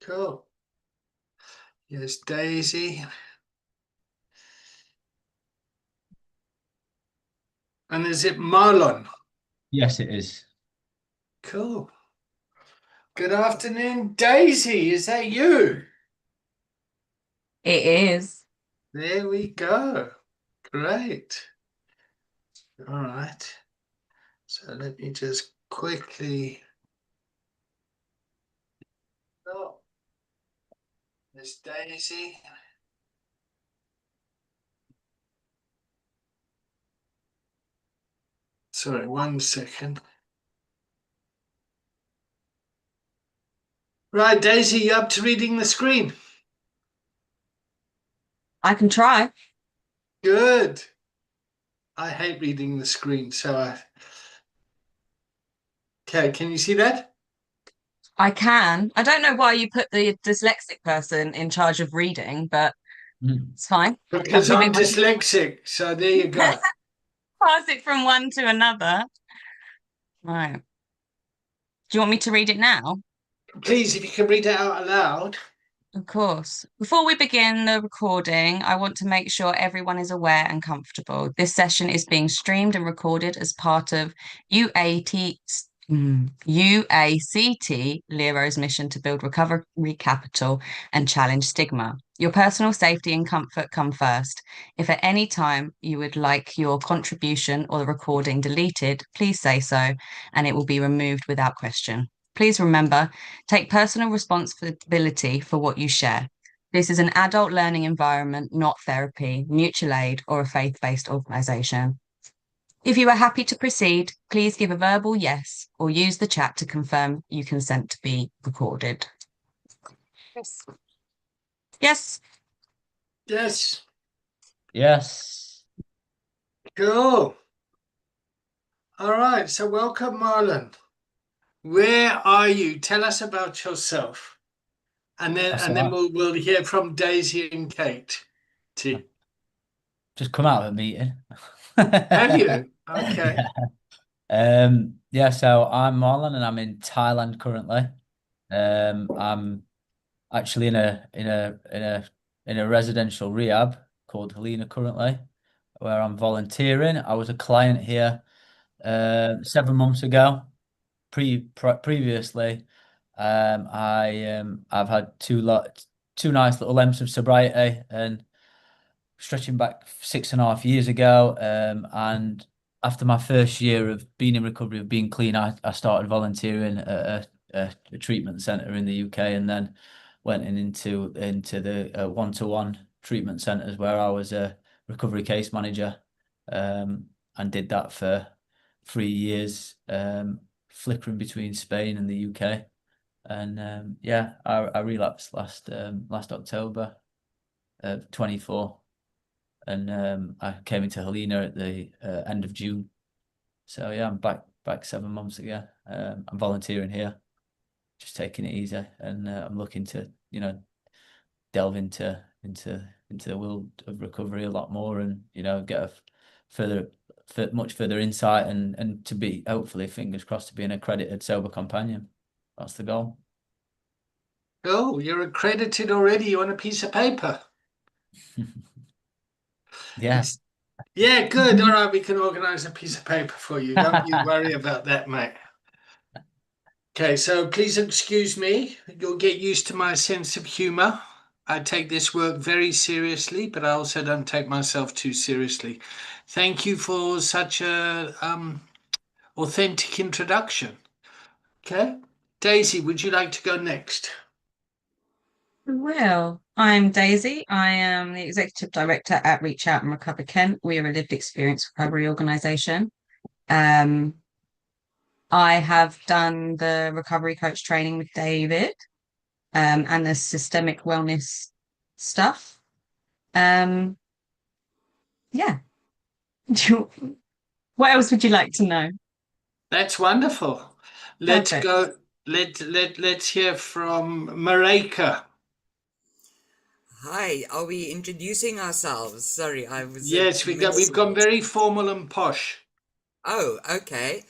Cool. Yes, Daisy. And is it Marlon? Yes, it is. Cool. Good afternoon, Daisy. Is that you? It is. There we go. Great. All right. So let me just quickly. Oh, Miss Daisy. Sorry, 1 second. Right, Daisy, you up to reading the screen? I can try. Good. I hate reading the screen, so I. Okay, can you see that? I can. I don't know why you put the dyslexic person in charge of reading, but Mm. it's fine. I Because probably I'm won't dyslexic, so there you go. pass it from one to another. Right. Do you want me to read it now? Please, if you can read it out aloud. Of course. Before we begin the recording, I want to make sure everyone is aware and comfortable. This session is being streamed and recorded as part of UACT Lero's mission to build recovery capital and challenge stigma. Your personal safety and comfort come first. If at any time you would like your contribution or the recording deleted, please say so, and it will be removed without question. Please remember, take personal responsibility for what you share. This is an adult learning environment, not therapy, mutual aid, or a faith-based organisation. If you are happy to proceed, please give a verbal yes or use the chat to confirm you consent to be recorded. Yes. Yes. Yes. Yes. Cool. All right. So welcome, Marlon. Where are you? Tell us about yourself, and then So I we'll hear from Daisy and Kate. I've just come out of a meeting. Have you? Okay. Yeah, so I'm Marlon and I'm in Thailand currently. I'm actually in a residential rehab called Helena currently, where I'm volunteering. I was a client here 7 months ago. Previously, I've had two nice little lamps of sobriety, and stretching back 6.5 years ago. And after my first year of being in recovery, of being clean, I started volunteering at a treatment centre in the UK, and then went into the one-to-one treatment centres where I was a recovery case manager, and did that for 3 years, flickering between Spain and the UK. And yeah, I relapsed last October, 24, and I came into Helena at the end of June. So yeah, I'm back 7 months ago. I'm volunteering here, just taking it easy, and I'm looking to delve into the world of recovery a lot more, and get a much further insight, and to be, hopefully, fingers crossed, to be an accredited sober companion. That's the goal. Oh, you're accredited already. You want a piece of paper? Yeah. Yes. Yeah, good. All right, we can organize a piece of paper for you. Don't you worry about that, mate. Okay, so please excuse me. You'll get used to my sense of humor. I take this work very seriously, but I also don't take myself too seriously. Thank you for such a authentic introduction. Okay, Daisy, would you like to go next? Well, I'm Daisy. I am the Executive Director at Reach Out and Recover Kent. We are a lived experience recovery organisation. Um, I have done the recovery coach training with David, and the systemic wellness stuff. Um, yeah. What else would you like to know? That's wonderful. Let's Perfect. go. Let's hear from Mareka. Hi, are we introducing ourselves? Sorry, I was a Yes, we've minute gone late. very formal and posh. Oh, okay.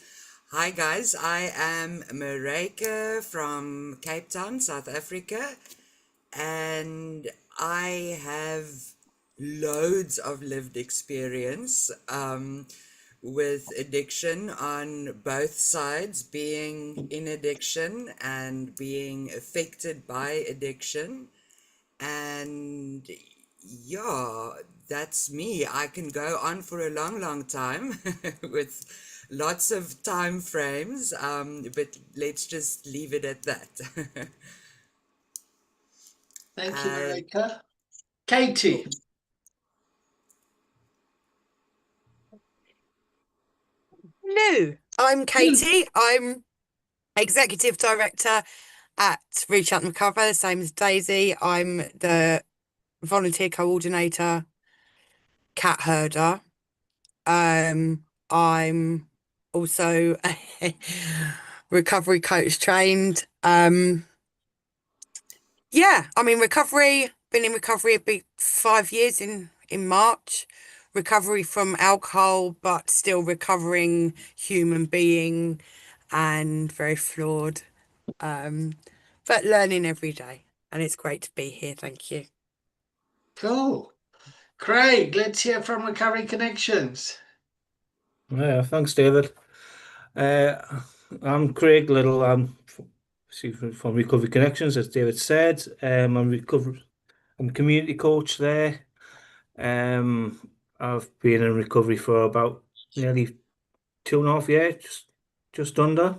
Hi guys, I am Marika from Cape Town, South Africa, and I have loads of lived experience with addiction on both sides, being in addiction and being affected by addiction. And yeah, that's me. I can go on for a long, long time with lots of time frames, but let's just leave it at that. Thank you, Uh, Marika. Katie. Hello, I'm Katie. I'm Executive Director at Reach Out and Recover, the same as Daisy. I'm the volunteer coordinator, cat herder. I'm also a recovery coach trained. Yeah, I'm in recovery. Been in recovery a big 5 years in March. Recovery from alcohol, but still recovering human being and very flawed. But learning every day. And it's great to be here. Thank you. Cool. Craig, let's hear from Recovery Connections. Yeah, thanks, David. I'm Craig Little. I'm from Recovery Connections, as David said. I'm I'm a community coach there. I've been in recovery for about nearly 2.5 years, just under.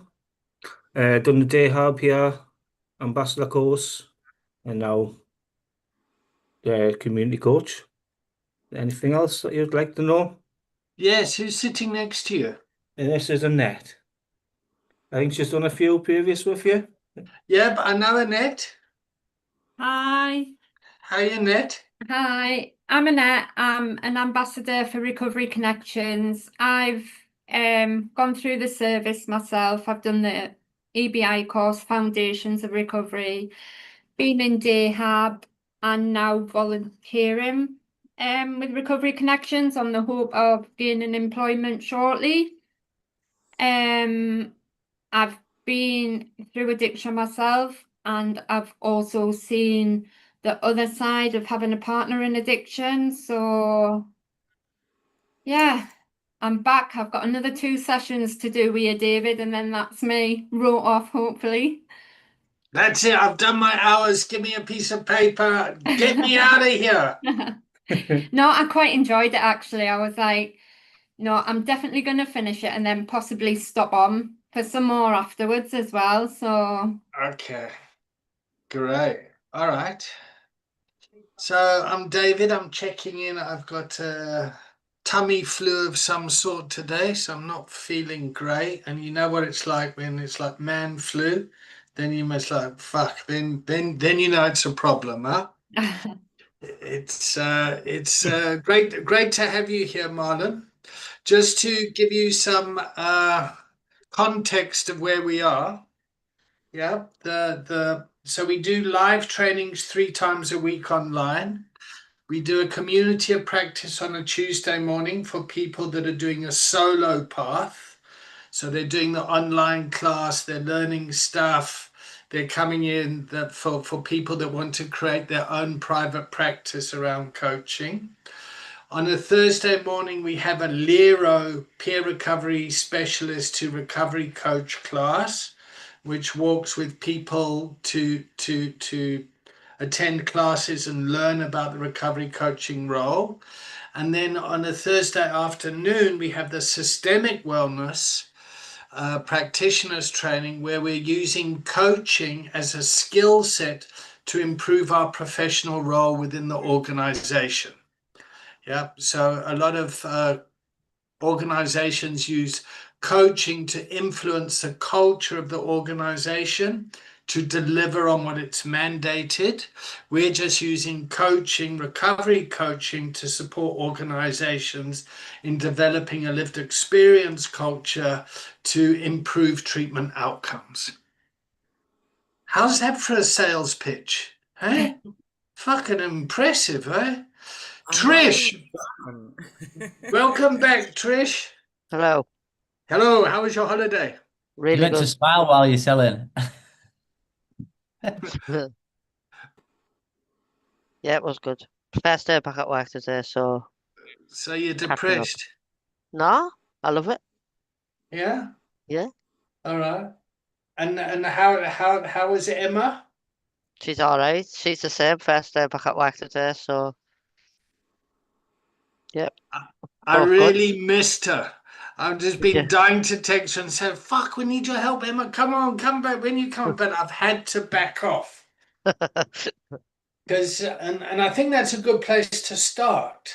Done the day hub here, ambassador course, and now the community coach. Anything else that you'd like to know? Yes, who's sitting next to you? And this is Annette. I think she's done a few previous with you. Yeah, but I know Annette. Hi. How are you, Annette? Hi, I'm Annette. I'm an ambassador for Recovery Connections. I've gone through the service myself. I've done the EBI course, Foundations of Recovery, been in day hab, and now volunteering with Recovery Connections on the hope of gaining employment shortly. I've been through addiction myself, and I've also seen the other side of having a partner in addiction. So, yeah, I'm back. I've got another 2 sessions to do with you, David, and then that's me wrote off, hopefully. That's it. I've done my hours. Give me a piece of paper. Get me out of here. No, I quite enjoyed it actually. I was like, no, I'm definitely going to finish it and then possibly stop on for some more afterwards as well. So, Okay. Great. All right. So I'm David. I'm checking in. I've got a tummy flu of some sort today, so I'm not feeling great. And you know what it's like when it's like man flu, then you must like fuck. Then you know it's a problem, huh? It's great to have you here, Marlon. Just to give you some context of where we are. Yeah, so we do live trainings 3 times a week online. We do a community of practice on a Tuesday morning for people that are doing a solo path. So they're doing the online class, they're learning stuff, they're coming in for people that want to create their own private practice around coaching. On a Thursday morning, we have a Lero peer recovery specialist to recovery coach class, which walks with people to attend classes and learn about the recovery coaching role. And then on a Thursday afternoon, we have the systemic wellness practitioners training, where we're using coaching as a skill set to improve our professional role within the organization. Yeah, so a lot of organizations use coaching to influence the culture of the organization to deliver on what it's mandated. We're just using coaching, recovery coaching, to support organizations in developing a lived experience culture to improve treatment outcomes. How's that for a sales pitch? Eh? Fucking impressive, eh? I'm Trish, having fun. welcome back, Trish. Hello. Hello, how was your holiday? You Really meant to good. smile while you're selling. Yeah, it was good. First day back at work today, so So you're catching up. depressed? No, I love it. Yeah? Yeah, All right. And how was Emma? she's all right. She's the same. First day back at work today, so yeah, I both good. really missed her. I've just Did been dying to text her and say, fuck, we need your help, Emma. Come on, come back when you come. But I've had to back off. you? Because and I think that's a good place to start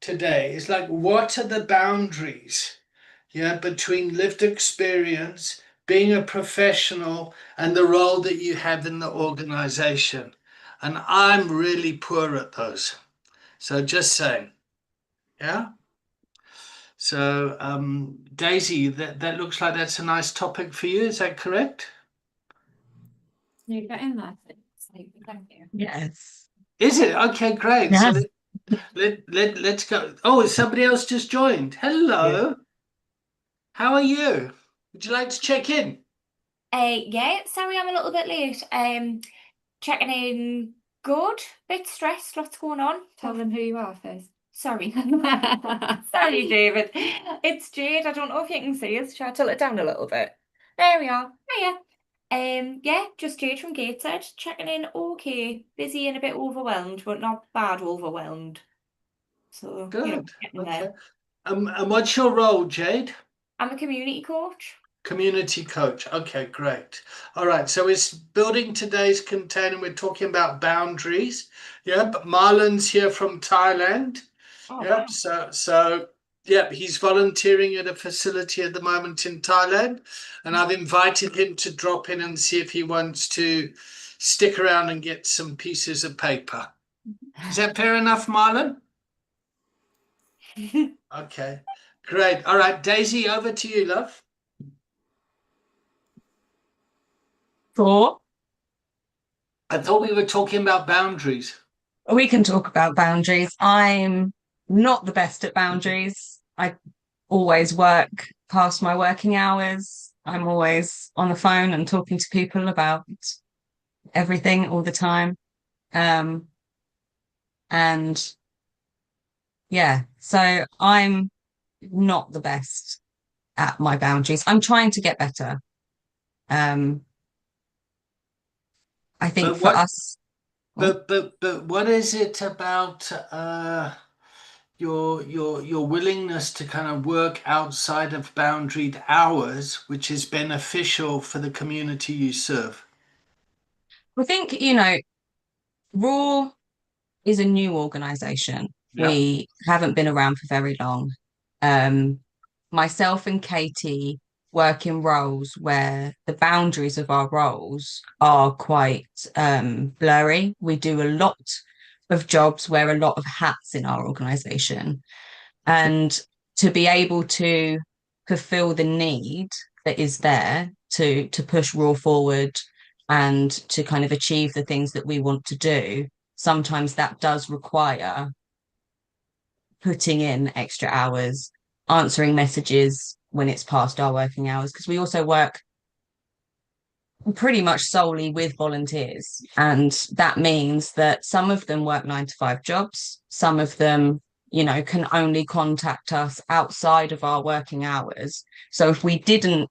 today. It's like, what are the boundaries, yeah, between lived experience, being a professional, and the role that you have in the organization? And I'm really poor at those. So just saying, yeah. So Daisy, that looks like that's a nice topic for you. Is that correct? You get in there. Thank you. Yes. Is it? Okay, great. So Yes. let's go. Oh, somebody else just joined. Hello. How are you? Would you like to check in? Yeah, sorry I'm a little bit late. Checking in good, bit stressed, lots going on. Tell them who you are first. Sorry. Sorry, David. It's Jade. I don't know if you can see us. Shall I tilt it down a little bit? There we are. Hiya. Yeah, just Jade from Gateshead. Checking in okay. Busy and a bit overwhelmed, but not bad overwhelmed. So, Good. getting Okay. there. And what's your role, Jade? I'm a community coach. Community coach. Okay, great. All right. So it's building today's container. We're talking about boundaries. Yeah, but Marlon's here from Thailand. Oh, Yep. So yep, he's volunteering at a facility at the moment in Thailand, and I've invited him to drop in and see if he wants to stick around and get some pieces of paper. Is that fair enough, Marlon? Okay, great. All right, Daisy, over to you, love. Four. I thought we were talking about boundaries. We can talk about boundaries. I'm not the best at boundaries. I always work past my working hours. I'm always on the phone and talking to people about everything all the time. And yeah, so I'm not the best at my boundaries. I'm trying to get better. I think But for what? us, But what is it about your willingness to kind of work outside of boundaried hours, which is beneficial for the community you serve? I think, Raw is a new organization. Yeah. We haven't been around for very long. Myself and Katie work in roles where the boundaries of our roles are quite blurry. We do a lot of jobs, wear a lot of hats in our organization. And to be able to fulfill the need that is there to push Raw forward and to kind of achieve the things that we want to do, sometimes that does require putting in extra hours, answering messages when it's past our working hours, because we also work pretty much solely with volunteers. And that means that some of them work 9 to 5 jobs, some of them, can only contact us outside of our working hours. So if we didn't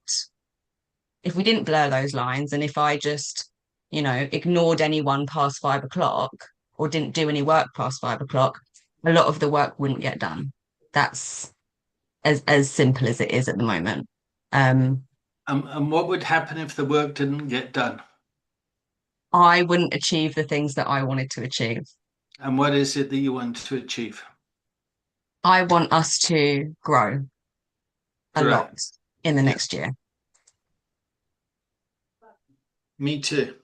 blur those lines, and if I just, ignored anyone past 5 o'clock or didn't do any work past 5 o'clock, a lot of the work wouldn't get done. That's as simple as it is at the moment. And what would happen if the work didn't get done? I wouldn't achieve the things that I wanted to achieve. And what is it that you want to achieve? I want us to grow a Great. lot in the Yeah. next year. Me too.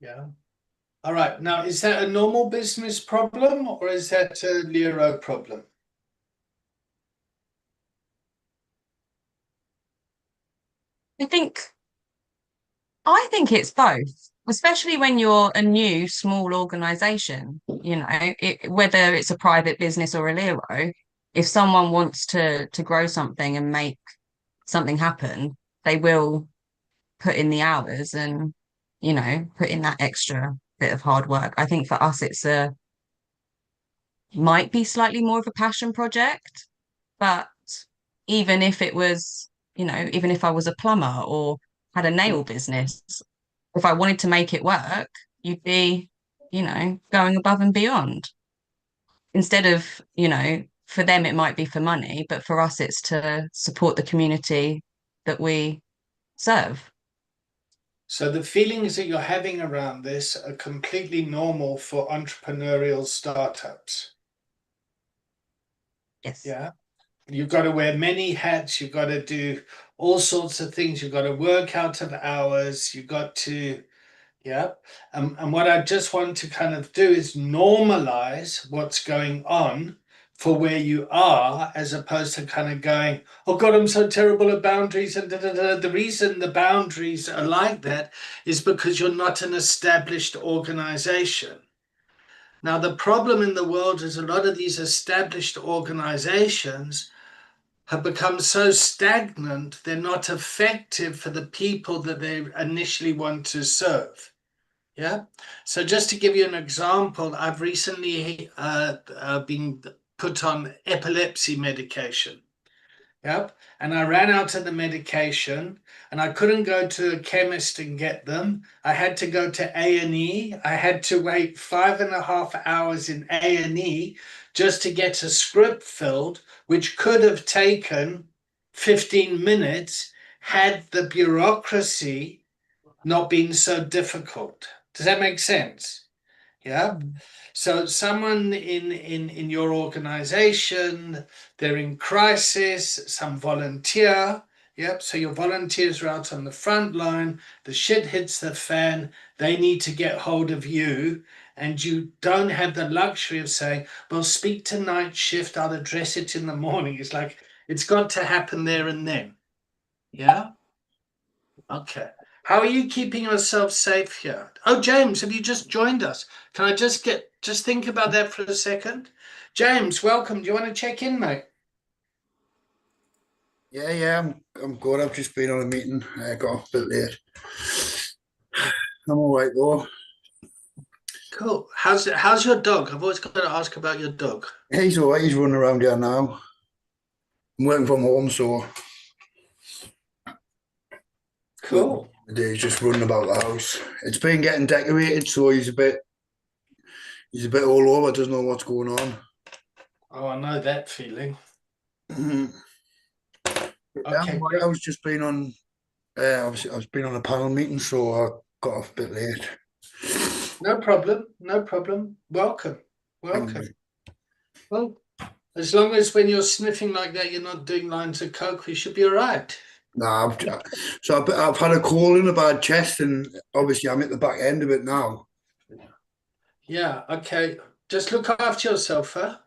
Yeah. All right. Now, is that a normal business problem or is that a Lero problem? I think it's both, especially when you're a new small organization, whether it's a private business or a Lero, if someone wants to grow something and make something happen, they will put in the hours and, you know, put in that extra bit of hard work. I think for us, might be slightly more of a passion project, but even if it was, you know, even if I was a plumber or had a nail business, if I wanted to make it work, you'd be, you know, going above and beyond. Instead of, you know, for them it might be for money, but for us it's to support the community that we serve. So the feelings that you're having around this are completely normal for entrepreneurial startups. Yes. Yeah. You've got to wear many hats. You've got to do all sorts of things. You've got to work out of hours. You've got to, yeah. And what I just want to kind of do is normalize what's going on for where you are, as opposed to kind of going, oh God, I'm so terrible at boundaries. And da, da, da. The reason the boundaries are like that is because you're not an established organization. Now, the problem in the world is a lot of these established organizations have become so stagnant, they're not effective for the people that they initially want to serve. Yeah. So just to give you an example, I've recently been put on epilepsy medication. Yep. And I ran out of the medication and I couldn't go to a chemist and get them. I had to go to A&E. I had to wait 5.5 hours in A&E just to get a script filled, which could have taken 15 minutes had the bureaucracy not been so difficult. Does that make sense? Yeah. So someone in your organization, they're in crisis, some volunteer. Yep. So your volunteers are out on the front line. The shit hits the fan. They need to get hold of you. And you don't have the luxury of saying, well, speak to night shift. I'll address it in the morning. It's like, it's got to happen there and then. Yeah. Okay. How are you keeping yourself safe here? Oh, James, have you just joined us? Can I just think about that for a second? James, welcome. Do you want to check in, mate? Yeah, I'm good. I've just been on a meeting. I got off a bit late. I'm all right though. Cool. How's your dog? I've always got to ask about your dog. He's all right. He's running around here now. I'm working from home, so Cool. he's just running about the house. It's been getting decorated, so he's a bit all over. Doesn't know what's going on. Oh, I know that feeling. Okay. I was just been on. Obviously, I was been on a panel meeting, so I got off a bit late. No problem. No problem. Welcome. Well, as long as when you're sniffing like that, you're not doing lines of coke, we should be all right. Nah, I've had a cold and a bad chest, and obviously I'm at the back end of it now. Yeah. Okay. Just look after yourself, huh?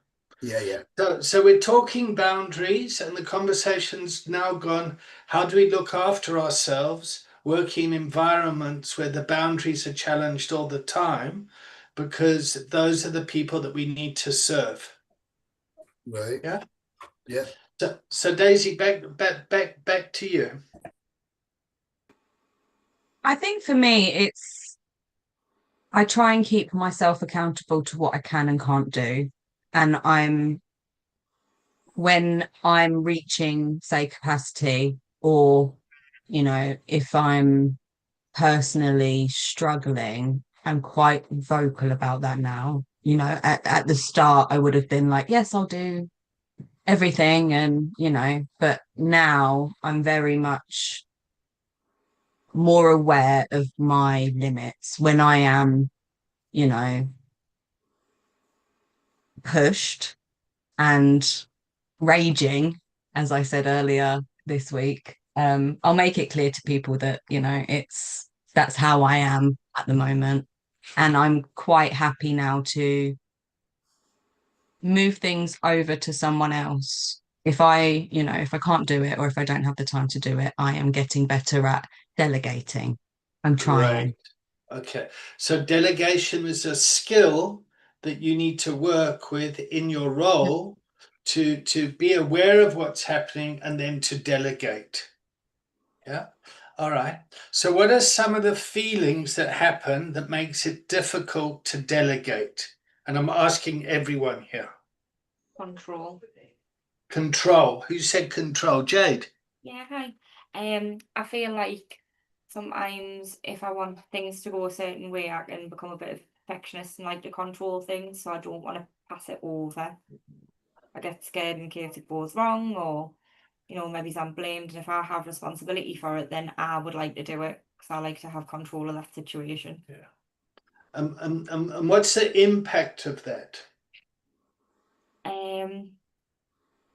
Yeah. So we're talking boundaries, and the conversation's now gone, how do we look after ourselves, working in environments where the boundaries are challenged all the time, because those are the people that we need to serve. Right. Yeah. So Daisy, back to you. I think for me, I try and keep myself accountable to what I can and can't do. And when I'm reaching, say, capacity, or, you know, if I'm personally struggling, I'm quite vocal about that now. You know, at the start, I would have been like, yes, I'll do everything. And, you know, but now I'm very much more aware of my limits when I am, you know, pushed and raging, as I said earlier this week. I'll make it clear to people that, you know, that's how I am at the moment. And I'm quite happy now to move things over to someone else. If I can't do it or if I don't have the time to do it, I am getting better at delegating. I'm trying. Right. Okay. So delegation is a skill that you need to work with in your role, to be aware of what's happening and then to delegate. Yeah. All right. So what are some of the feelings that happen that makes it difficult to delegate? And I'm asking everyone here. Control. Control. Who said control? Jade. Yeah, hi. I feel like sometimes if I want things to go a certain way, I can become a bit of perfectionist and like to control things, so I don't want to pass it over. I get scared in case it goes wrong, or maybe I'm blamed, and if I have responsibility for it, then I would like to do it because I like to have control of that situation. Yeah. And what's the impact of that?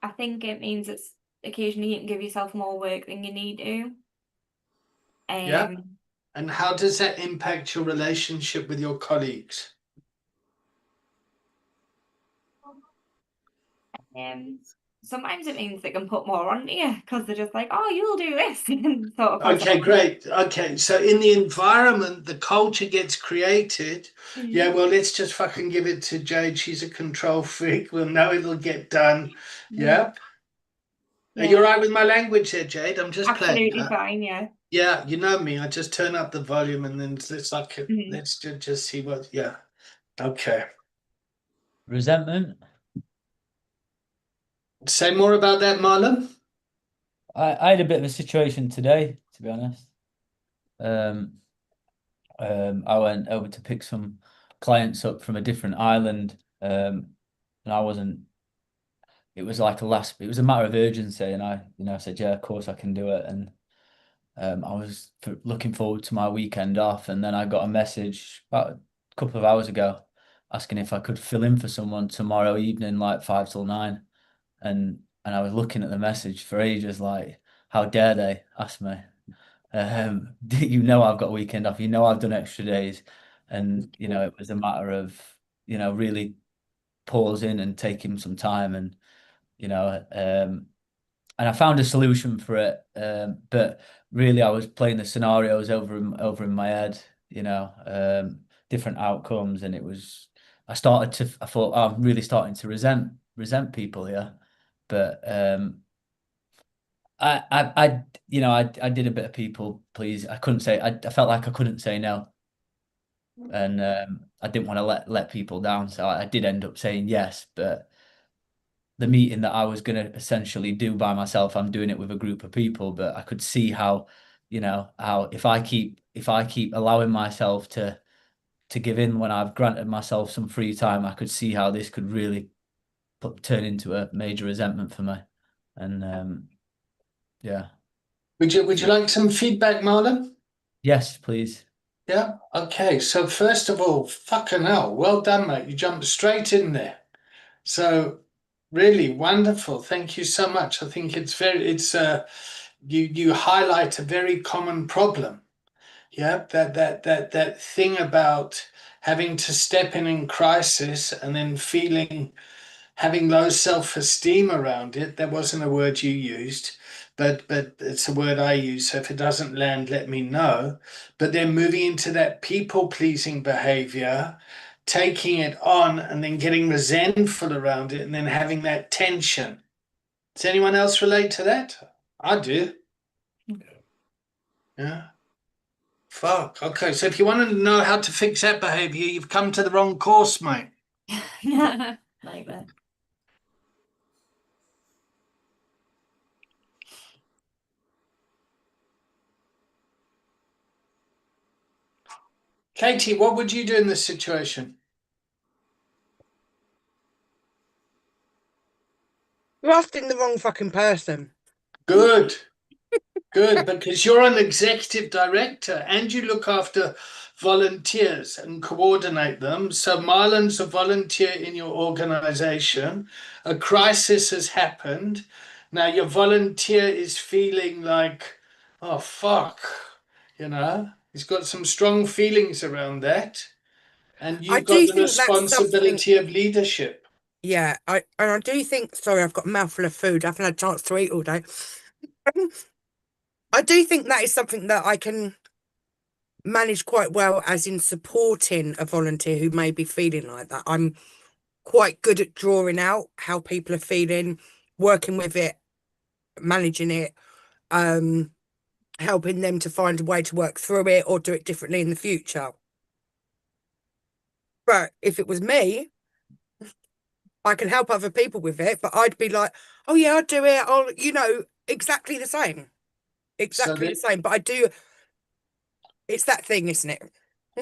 I think it means it's occasionally you can give yourself more work than you need to. Yeah. And how does that impact your relationship with your colleagues? Sometimes it means they can put more onto you because they're just like, oh, you'll do this. Okay, great. Okay, so in the environment, the culture gets created. Yeah, well, let's just fucking give it to Jade. She's a control freak. We'll know it'll get done. Yeah. Are you all right with my language there, Jade? I'm just playing. Absolutely fine, yeah. Yeah, you know me. I just turn up the volume and then let's just see what. Yeah. Okay. Resentment. Say more about that, Marlon. I had a bit of a situation today, to be honest. I went over to pick some clients up from a different island, and I wasn't. It was like it was a matter of urgency, and I said, yeah, of course I can do it, and I was looking forward to my weekend off, and then I got a message about a couple of hours ago asking if I could fill in for someone tomorrow evening, like 5 till 9, and I was looking at the message for ages, like, how dare they ask me? I've got a weekend off, I've done extra days, and it was a matter of really pausing and taking some time, and and I found a solution for it, but really I was playing the scenarios over in my head, different outcomes, and I thought, oh, I'm really starting to resent people here, but I did a bit of people please. I couldn't say, I felt like I couldn't say no, and I didn't want to let people down, so I did end up saying yes. But the meeting that I was going to essentially do by myself, I'm doing it with a group of people. But I could see how if I keep allowing myself to give in when I've granted myself some free time, I could see how this could really turn into a major resentment for me, and yeah. Would you like some feedback, Marlon? Yes, please. Yeah. Okay. So first of all, fucking hell, well done, mate. You jumped straight in there. So really wonderful. Thank you so much. I think you highlight a very common problem. Yeah, that thing about having to step in crisis and then having low self-esteem around it. That wasn't a word you used, but it's a word I use. So if it doesn't land, let me know. But then moving into that people-pleasing behavior, taking it on and then getting resentful around it and then having that tension. Does anyone else relate to that? I do. Yeah. Fuck. Okay. So if you want to know how to fix that behavior, you've come to the wrong course, mate. Like that. Katie, what would you do in this situation? You're asking the wrong fucking person. Good. Good, because you're an executive director and you look after volunteers and coordinate them. So Marlon's a volunteer in your organization. A crisis has happened. Now your volunteer is feeling like, oh, fuck, he's got some strong feelings around that. And I you've got do the think that's something. responsibility of leadership. Yeah, I do think. Sorry, I've got a mouthful of food. I haven't had a chance to eat all day. I do think that is something that I can manage quite well, as in supporting a volunteer who may be feeling like that. I'm quite good at drawing out how people are feeling, working with it, managing it, helping them to find a way to work through it or do it differently in the future. But if it was me, I can help other people with it, but I'd be like, oh yeah, I'll do it. I'll, exactly the same. Exactly the same. But I do, it's that thing, isn't it?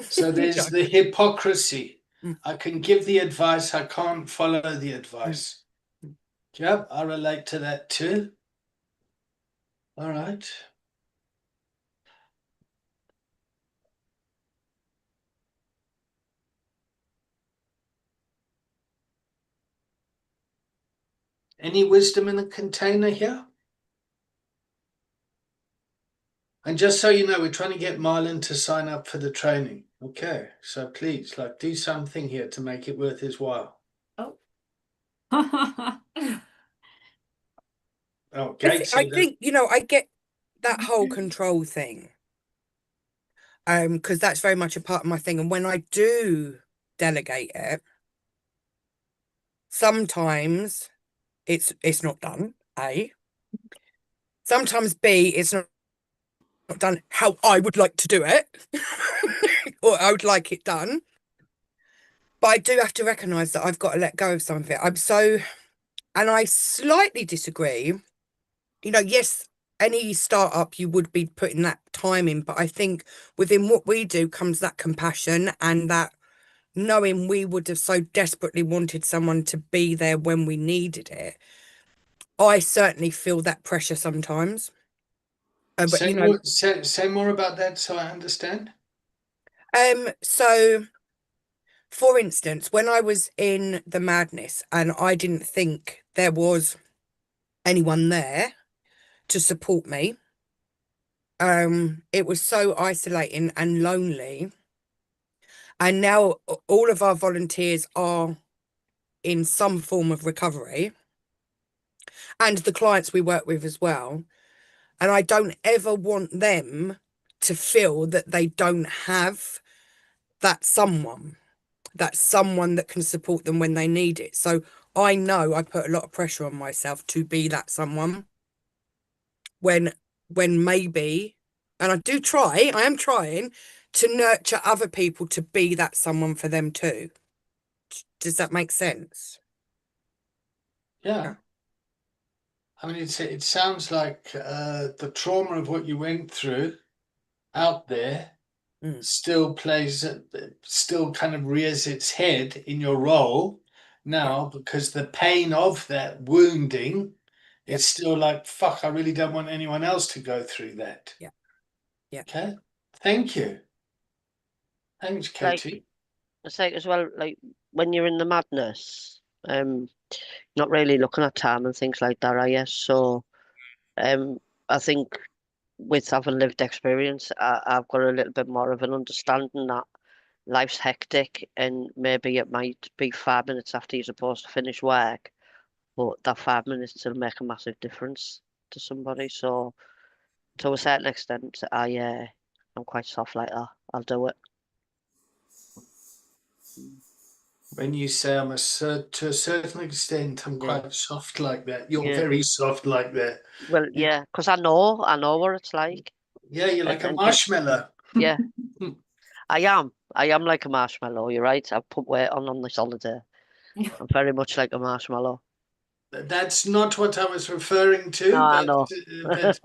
So there's the hypocrisy. I can give the advice, I can't follow the advice. Yep, I relate to that too. All right. Any wisdom in the container here? And just so you know, we're trying to get Marlon to sign up for the training. Okay, so please, do something here to make it worth his while. Oh. Okay, I think, I get that whole control thing. Because that's very much a part of my thing. And when I do delegate it, sometimes it's not done, A. Sometimes B, it's not done how I would like to do it. Or I would like it done. But I do have to recognise that I've got to let go of some of it. And I slightly disagree. Yes, any startup you would be putting that time in, but I think within what we do comes that compassion and that knowing we would have so desperately wanted someone to be there when we needed it. I certainly feel that pressure sometimes. But say more about that so I understand. So for instance, when I was in the madness and I didn't think there was anyone there to support me, it was so isolating and lonely. And now all of our volunteers are in some form of recovery, and the clients we work with as well. And I don't ever want them to feel that they don't have that someone that can support them when they need it. So I know I put a lot of pressure on myself to be that someone when maybe, and I am trying to nurture other people to be that someone for them too. Does that make sense? Yeah. I mean, it sounds like the trauma of what you went through out there still kind of rears its head in your role now, because the pain of that wounding is still like, fuck, I really don't want anyone else to go through that. Yeah. Yeah. Okay. Thank you. Thanks, Katie. It's like as well, like when you're in the madness, not really looking at time and things like that, I guess. So, I think with having lived experience, I've got a little bit more of an understanding that life's hectic and maybe it might be 5 minutes after you're supposed to finish work, but that 5 minutes will make a massive difference to somebody. So, to a certain extent, I'm quite soft like that. I'll do it. When you say to a certain extent, I'm quite soft like that. You're very soft like that. Well, yeah, because I know what it's like. Yeah, you're like a marshmallow. Yeah, I am like a marshmallow. You're right. I've put weight on this holiday. I'm very much like a marshmallow. That's not what I was referring to. No, I know. but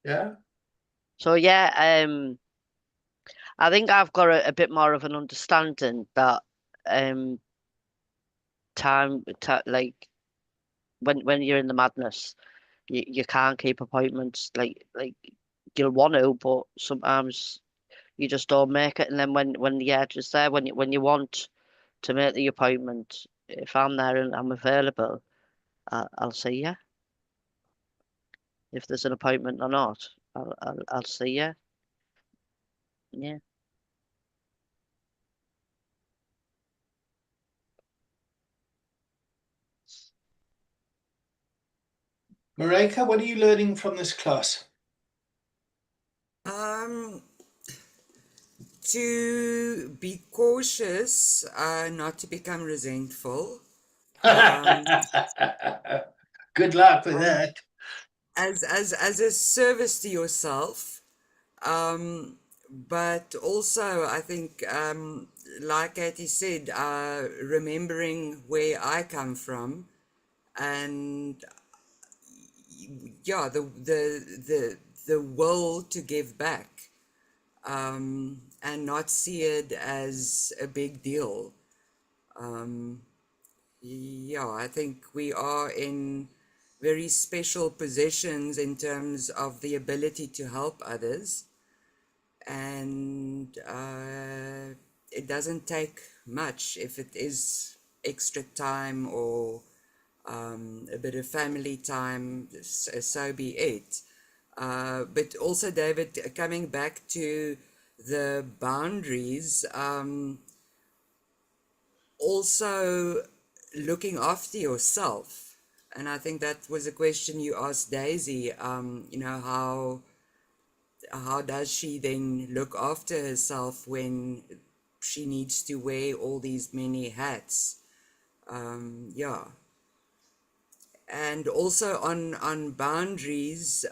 yeah. So yeah, I think I've got a bit more of an understanding that like when you're in the madness, you can't keep appointments like you'll want to, but sometimes you just don't make it. And then when the edge is there, when you want to make the appointment, if I'm there and I'm available, I'll say yeah. If there's an appointment or not, I'll say yeah. Yeah. Mareka, what are you learning from this class? to be cautious, not to become resentful. Um, Good luck with um, that. as a service to yourself. But also, I think, like Katie said, remembering where I come from, and yeah, the will to give back, and not see it as a big deal. Yeah, I think we are in very special positions in terms of the ability to help others, and it doesn't take much if it is extra time or a bit of family time, so be it. But also, David, coming back to the boundaries, also looking after yourself. And I think that was a question you asked Daisy, how does she then look after herself when she needs to wear all these many hats? Yeah. And also on boundaries,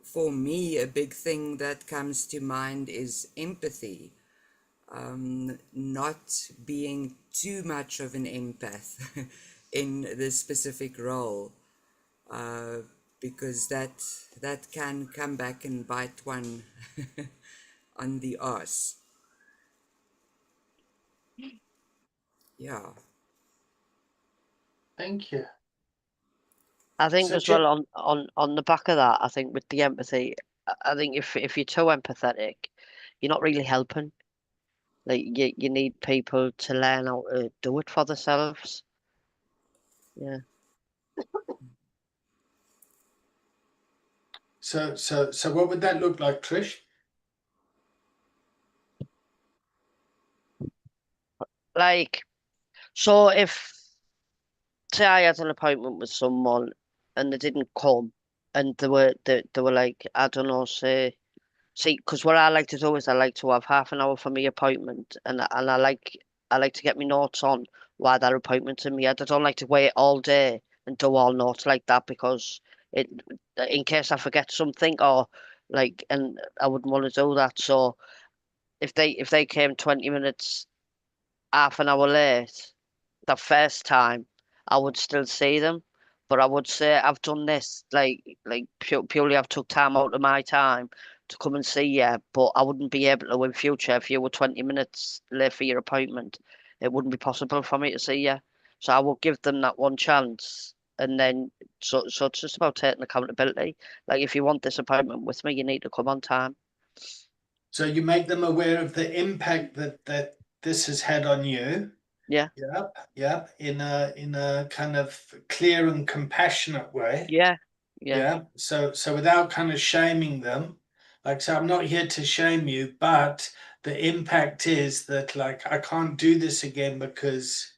for me, a big thing that comes to mind is empathy. Not being too much of an empath in this specific role, because that can come back and bite one on the arse. Yeah. Thank you. I think So, as well on the back of that, I think with the empathy, I think if you're too empathetic, you're not really helping. Like you need people to learn how to do it for themselves. Yeah. so what would that look like, Trish? Like, so if say I had an appointment with someone and they didn't come, and they were like, I don't know, say, see, because what I like to do is I like to have half an hour for my appointment, and I like to get my notes on why that appointment's in my head. I don't like to wait all day and do all notes like that, because it in case I forget something, or like, and I wouldn't want to do that. So if they came 20 minutes, half an hour late, the first time, I would still see them, but I would say I've done this like purely I've took time out of my time to come and see you, but I wouldn't be able to in future if you were 20 minutes late for your appointment. It wouldn't be possible for me to see you, so I will give them that one chance, and then so it's just about taking accountability. Like, if you want this appointment with me, you need to come on time. So you make them aware of the impact that this has had on you. Yeah, Yep. In a kind of clear and compassionate way. yeah, yeah. Yeah. So without kind of shaming them, like, so I'm not here to shame you, but the impact is that, like, I can't do this again because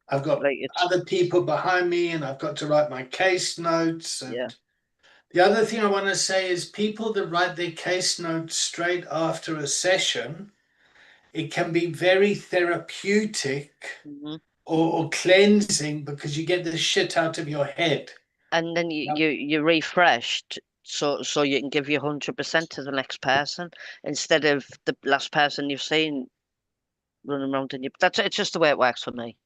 I've got Like, it's other people behind me and I've got to write my case notes. yeah, And the other thing I want to say is people that write their case notes straight after a session, it can be very therapeutic hmm or cleansing because you get the shit out of your head. and then Yep. you refreshed, so you can give your 100% to the next person instead of the last person you've seen running around in you. It's just the way it works for me.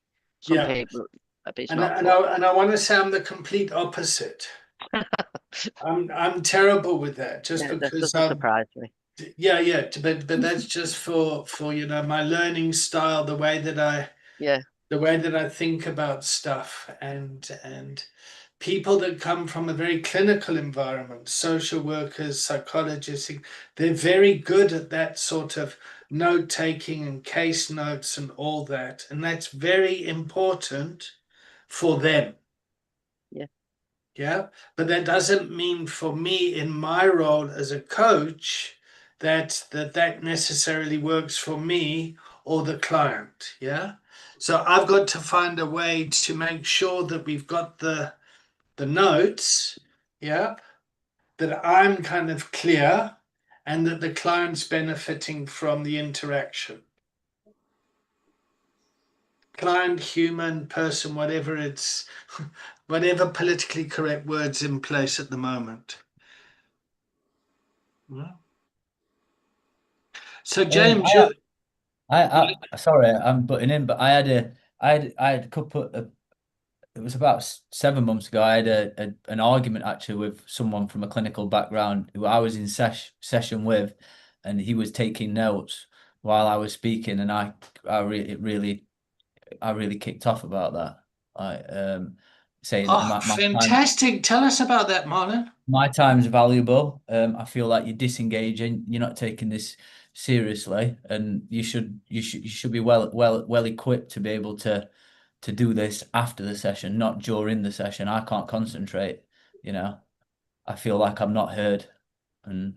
Some Yeah. people, maybe it's And not, and but I, and I want to say I'm the complete opposite. I'm terrible with that just yeah, that because doesn't surprise me. yeah, but that's just for my learning style, Yeah, the way that I think about stuff, and people that come from a very clinical environment, social workers, psychologists, they're very good at that sort of note taking and case notes and all that, and that's very important for them. yeah, Yeah, but that doesn't mean for me in my role as a coach that necessarily works for me or the client. Yeah. So I've got to find a way to make sure that we've got the notes, yeah, that I'm kind of clear, and that the client's benefiting from the interaction. Client, human, person, whatever it's, whatever politically correct words in place at the moment. Yeah. So James, you Sorry, I'm butting in, but I had a couple of, it was about 7 months ago. I had an argument actually with someone from a clinical background who I was in session with, and he was taking notes while I was speaking, and I really kicked off about that. Saying that my time, fantastic. Tell us about that, Marlon. my time's valuable. I feel like you're disengaging. You're not taking this seriously, and you should be well equipped to be able to do this after the session, not during the session. I can't concentrate. I feel like I'm not heard, and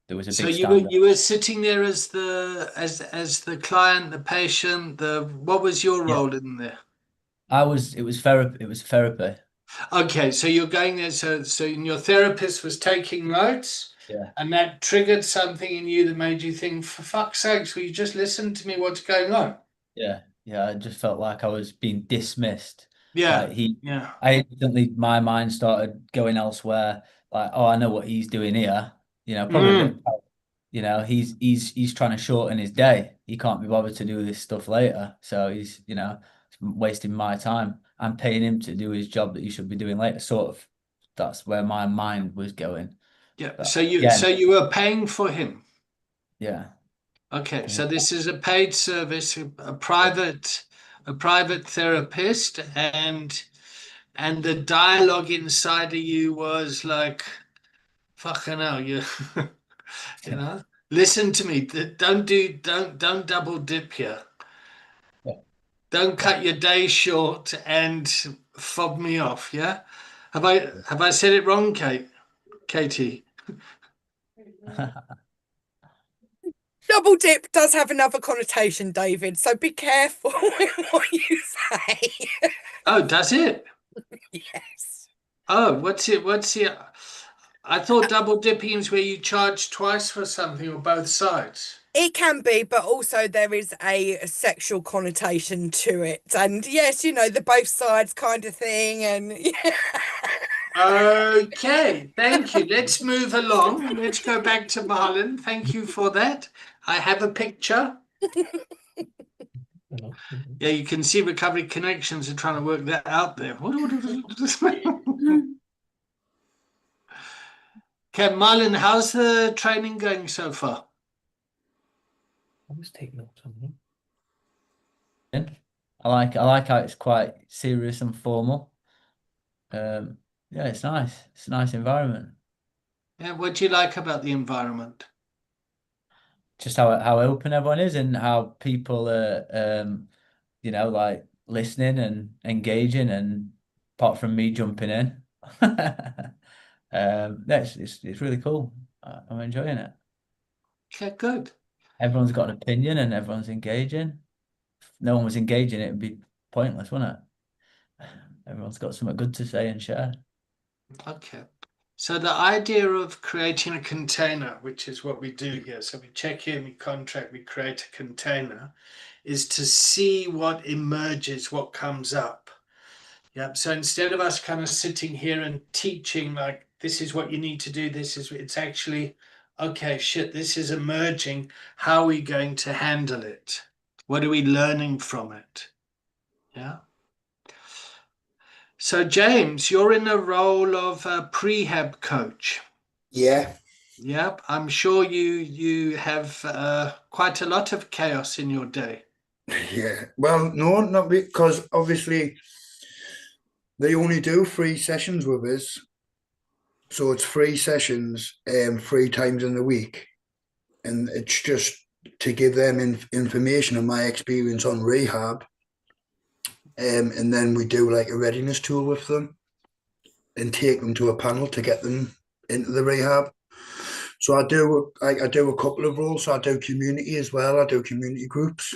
there was a So big you were sitting there as the client, the patient. What was your Yeah. role in there? It was therapy. It was therapy. Okay, so you're going there. So your therapist was taking notes. Yeah. And that triggered something in you that made you think, for fuck's sakes, will you just listen to me? What's going on? Yeah. I just felt like I was being dismissed. Yeah. Like Yeah. I instantly, my mind started going elsewhere. Like, oh, I know what he's doing here. Probably what, he's trying to shorten his day. He can't be bothered to do this stuff later. So he's, wasting my time. I'm paying him to do his job that he should be doing later. Sort of, that's where my mind was going. Yeah. But So you again, you were paying for him. yeah. Okay. So this is a paid service, a private therapist, and the dialogue inside of you was like, fucking hell, listen to me. Don't double dip here. Yeah. Don't cut your day short and fob me off. Yeah. Have I said it wrong, Katie? Double dip does have another connotation, David, so be careful with what you say. Oh, does it? Yes. Oh, what's it? I thought double dipping is where you charge twice for something or both sides. It can be, but also there is a sexual connotation to it. And yes, the both sides kind of thing. And Okay, thank you. Let's move along. Let's go back to Marlon. Thank you for that. I have a picture. Yeah, you can see Recovery Connections are trying to work that out there. Okay, Marlon, how's the training going so far? Always take notes on them. I like how it's quite serious and formal. Yeah, it's nice. It's a nice environment. Yeah, what do you like about the environment? Just how open everyone is and how people are like listening and engaging, and apart from me jumping in. It's really cool. I'm enjoying it. Okay, good. Everyone's got an opinion and everyone's engaging. If no one was engaging, it would be pointless, wouldn't it? Everyone's got something good to say and share. Okay. So the idea of creating a container, which is what we do here, so we check in, we contract, we create a container, is to see what emerges, what comes up. Yep. So instead of us kind of sitting here and teaching like this is what you need to do, it's actually, okay, shit, this is emerging. How are we going to handle it? What are we learning from it? Yeah. So James, you're in a role of a prehab coach. Yeah. Yep. I'm sure you have quite a lot of chaos in your day. Yeah. Well, no, not because obviously they only do 3 sessions with us. So it's 3 sessions 3 times in the week. And it's just to give them information on my experience on rehab. And then we do like a readiness tour with them and take them to a panel to get them into the rehab. So I do a couple of roles. So I do community as well. I do community groups.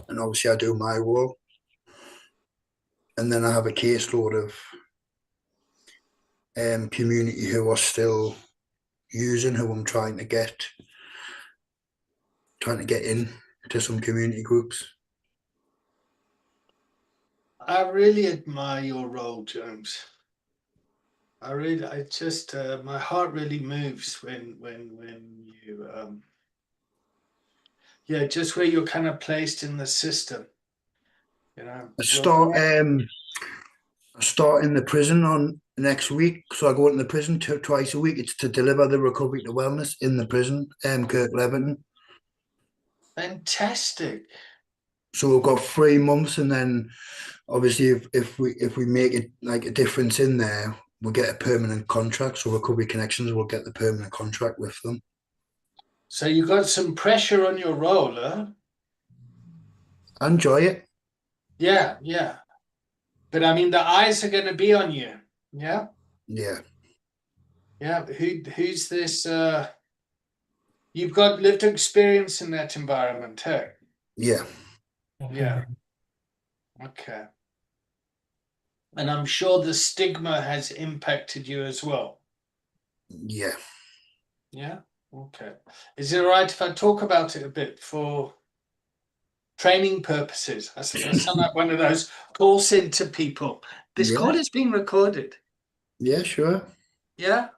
And obviously I do my role. And then I have a caseload of community who are still using, who I'm trying to get in to some community groups. I really admire your role, James. I just, my heart really moves when you, yeah, just where you're kind of placed in the system. You know, I start in the prison on next week, so I go into the prison twice a week. It's to deliver the recovery to wellness in the prison, Kirk Leverton. Fantastic. So we've got 3 months, and then obviously if we make it like a difference in there, we'll get a permanent contract. So Recovery Connections will get the permanent contract with them. So you got some pressure on your role, huh? I enjoy it. Yeah, yeah. But I mean, the eyes are going to be on you. Yeah. Yeah. Yeah. Who's this? You've got lived experience in that environment, hey? Yeah. Yeah. Okay. And I'm sure the stigma has impacted you as well. Yeah. Yeah. Okay. Is it all right if I talk about it a bit for training purposes? I sound like one of those call center people. This Yeah. call is being recorded. Yeah, sure. Yeah.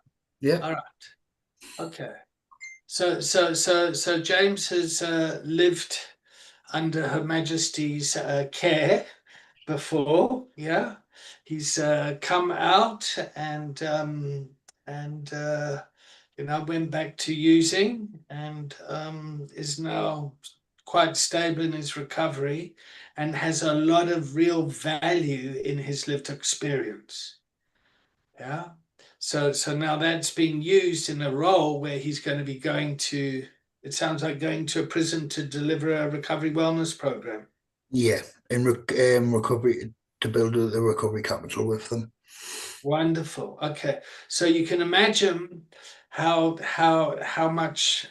Yeah. All right. Okay. So James has lived under Her Majesty's care before. Yeah, he's come out and went back to using and is now quite stable in his recovery and has a lot of real value in his lived experience. Yeah. So now that's being used in a role where he's going to be going to, it sounds like going to a prison to deliver a recovery wellness program. Yeah. In recovery, to build the recovery capital with them. Wonderful. Okay. So you can imagine how much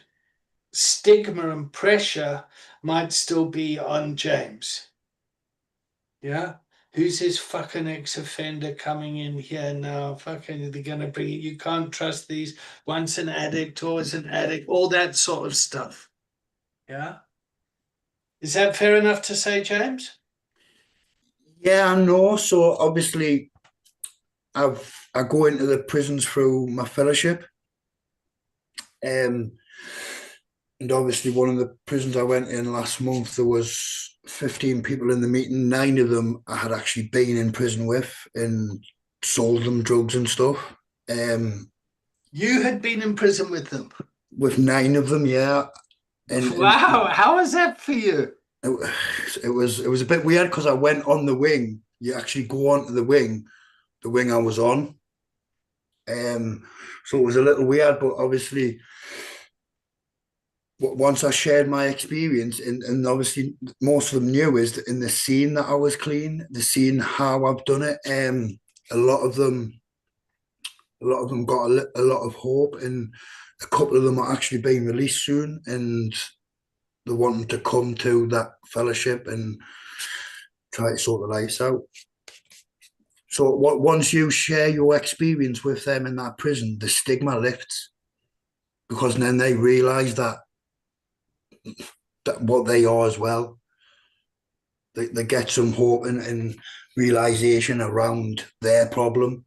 stigma and pressure might still be on James. Yeah. Who's this fucking ex-offender coming in here now? Fucking, they're gonna bring it. You can't trust these. Once an addict, always an addict. All that sort of stuff. Yeah. Is that fair enough to say, James? Yeah, I know. So obviously, I go into the prisons through my fellowship. And obviously, one of the prisons I went in last month, there was 15 people in the meeting. 9 of them I had actually been in prison with and sold them drugs and stuff. You had been in prison with them. With 9 of them, yeah. And wow, how was that for you? It was a bit weird because I went on the wing. You actually go onto the wing I was on. So it was a little weird, but obviously once I shared my experience, and obviously most of them knew, is that in the scene that I was clean, the scene how I've done it. A lot of them got a lot of hope, and a couple of them are actually being released soon, and they want them to come to that fellowship and try to sort the lives out. So once you share your experience with them in that prison, the stigma lifts, because then they realise that what they are as well. They get some hope and realisation around their problem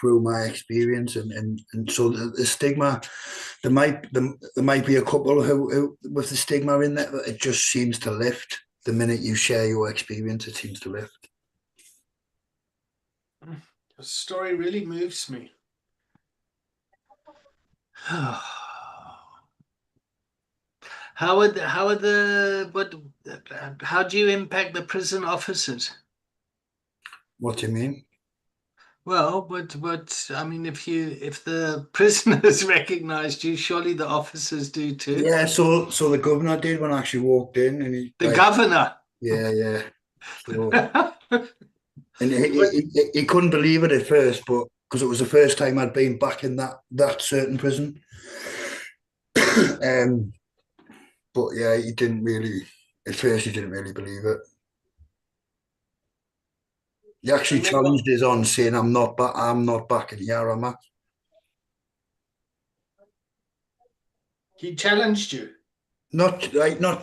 through my experience, and so the stigma, there might be a couple who with the stigma in there, it just seems to lift the minute you share your experience. It seems to lift. The story really moves me. How do you impact the prison officers? What do you mean? Well, but I mean, if the prisoners recognized you, surely the officers do too. Yeah, so the governor did when I actually walked in, and the governor. Yeah. So, and he couldn't believe it at first, but because it was the first time I'd been back in that certain prison. But yeah, he didn't really. At first, he didn't really believe it. He actually challenged us on, saying, "I'm not back in here, am I?" He challenged you. Not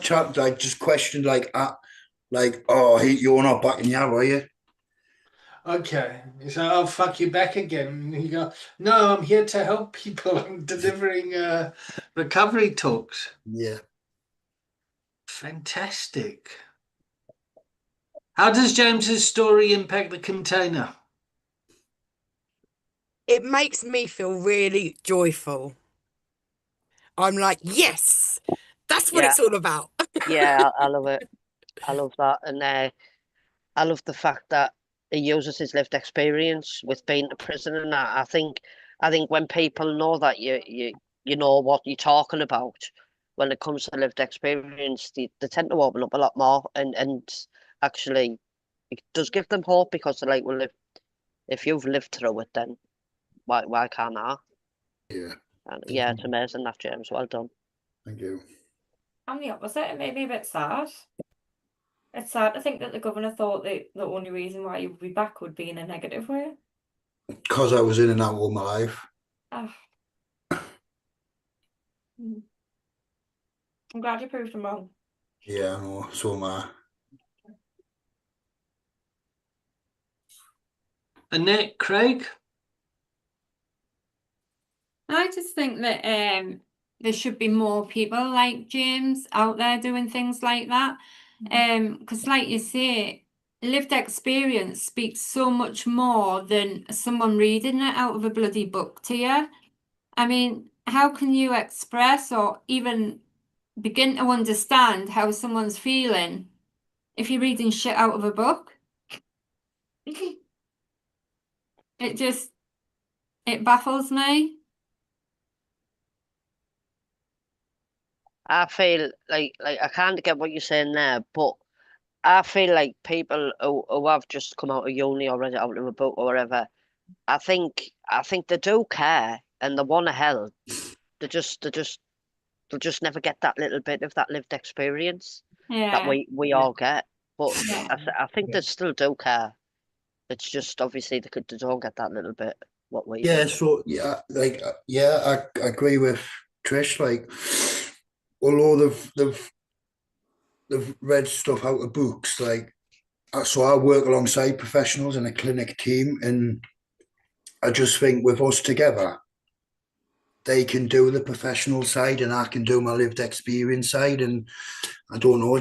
chat, like just questioned, oh, you're not backing the are you? Okay. He's like, "Oh, fuck you back again." And you go, "No, I'm here to help people. I'm delivering recovery talks." Yeah. Fantastic. How does James's story impact the container? It makes me feel really joyful. I'm like, yes, that's what Yeah, it's all about. yeah, I love it. I love that, and I love the fact that he uses his lived experience with being to prison and that. I think when people know that you know what you're talking about when it comes to lived experience, they tend to open up a lot more, and actually it does give them hope because they're like, well, if you've lived through it, then why can't I? Yeah. And yeah, it's amazing that, James. Well done. Thank you. I'm the opposite. It made me a bit sad. It's sad to think that the governor thought that the only reason why you would be back would be in a negative way. Because I was in and out of my life. Ah. I'm glad you proved him wrong. Yeah, I know. So am I. Annette, Craig? I just think that there should be more people like James out there doing things like that. Because like you say, lived experience speaks so much more than someone reading it out of a bloody book to you. I mean, how can you express or even begin to understand how someone's feeling if you're reading shit out of a book? It baffles me. I feel like I can't get what you're saying there, but I feel like people who have just come out of uni or read it out of a book or whatever, I think they do care and they want to help. They'll just never get that little bit of that lived experience that Yeah. we all get. But Yeah. I think they still do care. It's just obviously they don't get that little bit what we Yeah, do. so I agree with Trish. Like, although they've read stuff out of books, so I work alongside professionals in a clinic team, and I just think with us together, they can do the professional side, and I can do my lived experience side, and I don't know,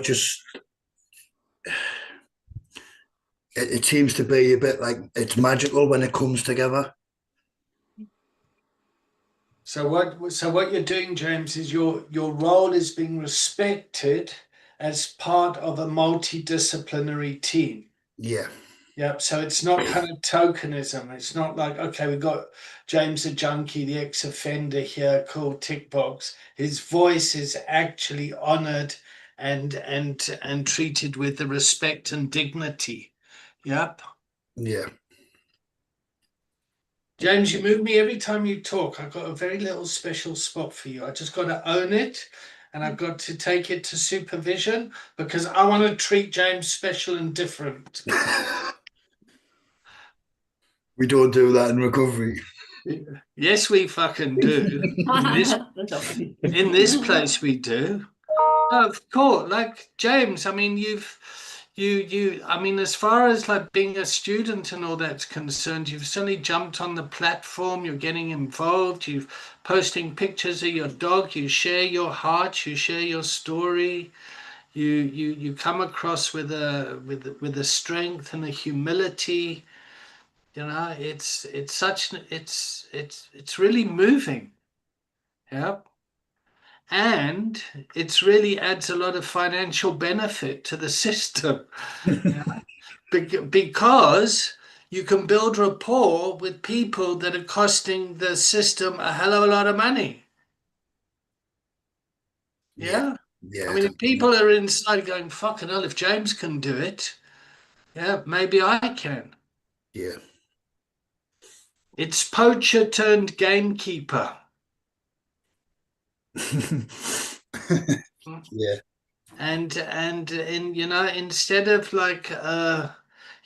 it seems to be a bit like it's magical when it comes together. So what you're doing, James, is your role is being respected as part of a multidisciplinary team. Yeah. Yep. So it's not kind of tokenism. It's not like, okay, we've got James the junkie, the ex-offender here, cool tick box. His voice is actually honored and treated with the respect and dignity. Yep. Yeah. James, you move me every time you talk. I've got a very little special spot for you. I just got to own it and I've got to take it to supervision because I want to treat James special and different. We don't do that in recovery. Yes, we fucking do. In this place, we do. No, of course, like James, I mean, I mean, as far as like being a student and all that's concerned, you've suddenly jumped on the platform, you're getting involved, you're posting pictures of your dog, you share your heart, you share your story, you come across with a strength and a humility. You know, it's really moving. Yeah. And it's really adds a lot of financial benefit to the system. Yeah. Because you can build rapport with people that are costing the system a hell of a lot of money. Yeah. Yeah. I mean, if people are inside going, fucking hell, if James can do it, yeah, maybe I can. Yeah. It's poacher turned gamekeeper. Yeah. And in instead of like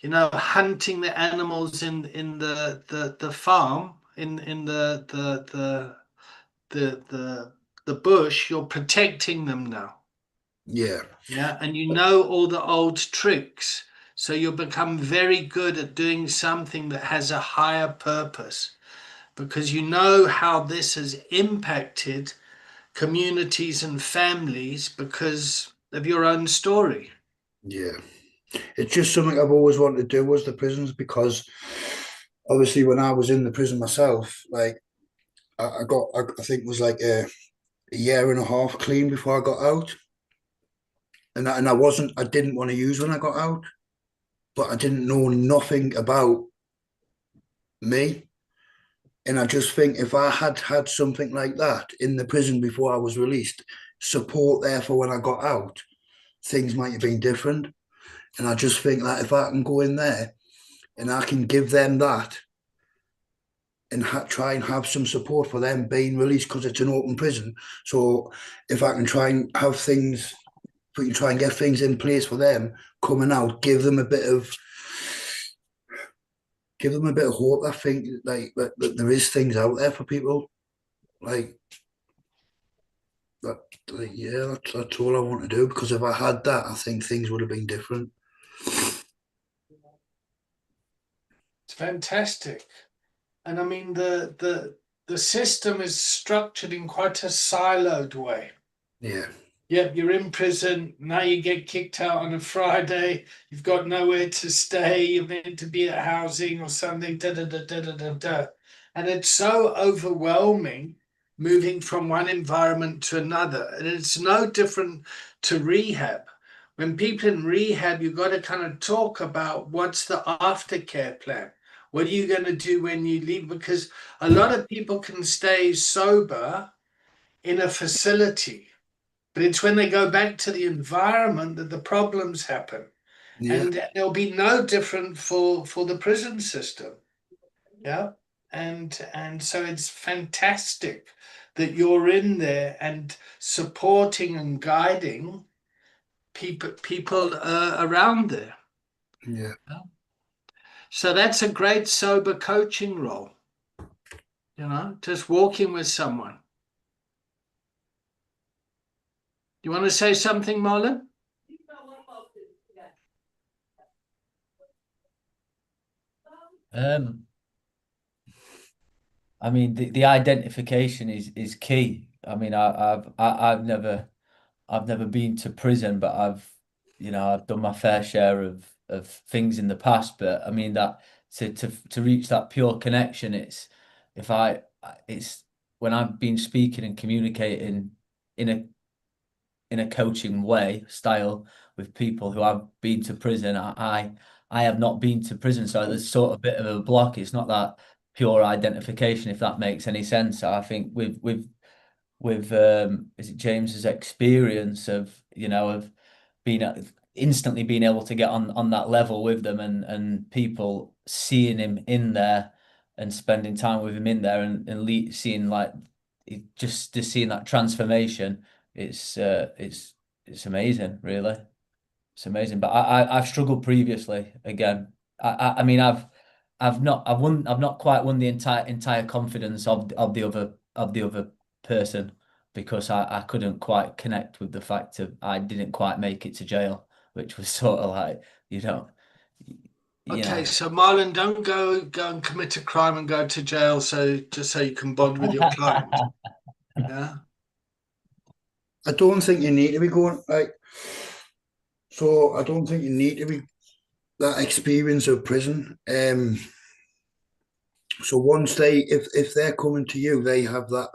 hunting the animals in the farm in the the bush, you're protecting them now. Yeah. Yeah, and you know all the old tricks. So you'll become very good at doing something that has a higher purpose because you know how this has impacted communities and families because of your own story. Yeah. It's just something I've always wanted to do was the prisons because obviously when I was in the prison myself, like I think it was like a year and a half clean before I got out. And I didn't want to use when I got out, but I didn't know nothing about me. And I just think if I had had something like that in the prison before I was released, support there for when I got out, things might have been different. And I just think that if I can go in there and I can give them that and try and have some support for them being released because it's an open prison. So if I can try and have things, we can try and get things in place for them coming out, give them a bit of hope. I think that there is things out there for people like that. Like, yeah, that's all I want to do because if I had that, I think things would have been different. It's fantastic. And I mean the system is structured in quite a siloed way. Yeah. Yep, you're in prison. Now you get kicked out on a Friday. You've got nowhere to stay. You're meant to be at housing or something. Da, da, da, da, da, da, da. And it's so overwhelming moving from one environment to another. And it's no different to rehab. When people in rehab, you've got to kind of talk about what's the aftercare plan. What are you going to do when you leave? Because a lot of people can stay sober in a facility, but it's when they go back to the environment that the problems happen. Yeah. And there'll be no different for the prison system. Yeah. And so it's fantastic that you're in there and supporting and guiding people around there. Yeah. So that's a great sober coaching role. Just walking with someone. You want to say something, Marlon? I mean, the identification is key. I mean, I've never been to prison, but I've done my fair share of things in the past. But I mean that to reach that pure connection, it's when I've been speaking and communicating in a coaching way style with people who have been to prison. I have not been to prison, so there's sort of a bit of a block. It's not that pure identification, if that makes any sense. I think with is it James's experience of being instantly being able to get on that level with them and people seeing him in there and spending time with him in there and seeing like just seeing that transformation. It's amazing, really. It's amazing. But I've struggled previously again. I mean I've not quite won the entire confidence of the other person because I couldn't quite connect with the fact of I didn't quite make it to jail, which was sort of like, Okay, so Marlon, don't go and commit a crime and go to jail just so you can bond with your client. Yeah. I don't think you need to be going like. So I don't think you need to be that experience of prison. So once if they're coming to you, they have that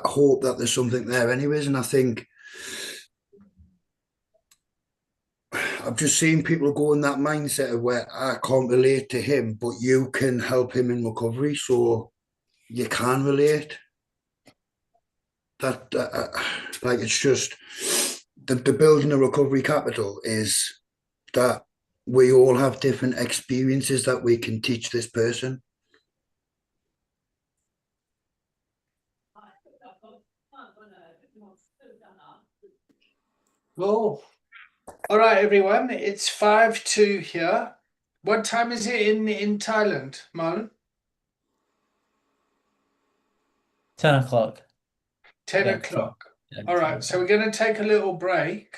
hope that there's something there, anyways. And I think I've just seen people go in that mindset of where I can't relate to him, but you can help him in recovery, so you can relate. That like it's just the building a recovery capital is that we all have different experiences that we can teach this person. Cool. All right, everyone. It's 5:02 here. What time is it in Thailand, Marlon? 10 o'clock. 10 Yeah, o'clock. 10, All right, so we're going to take a little break.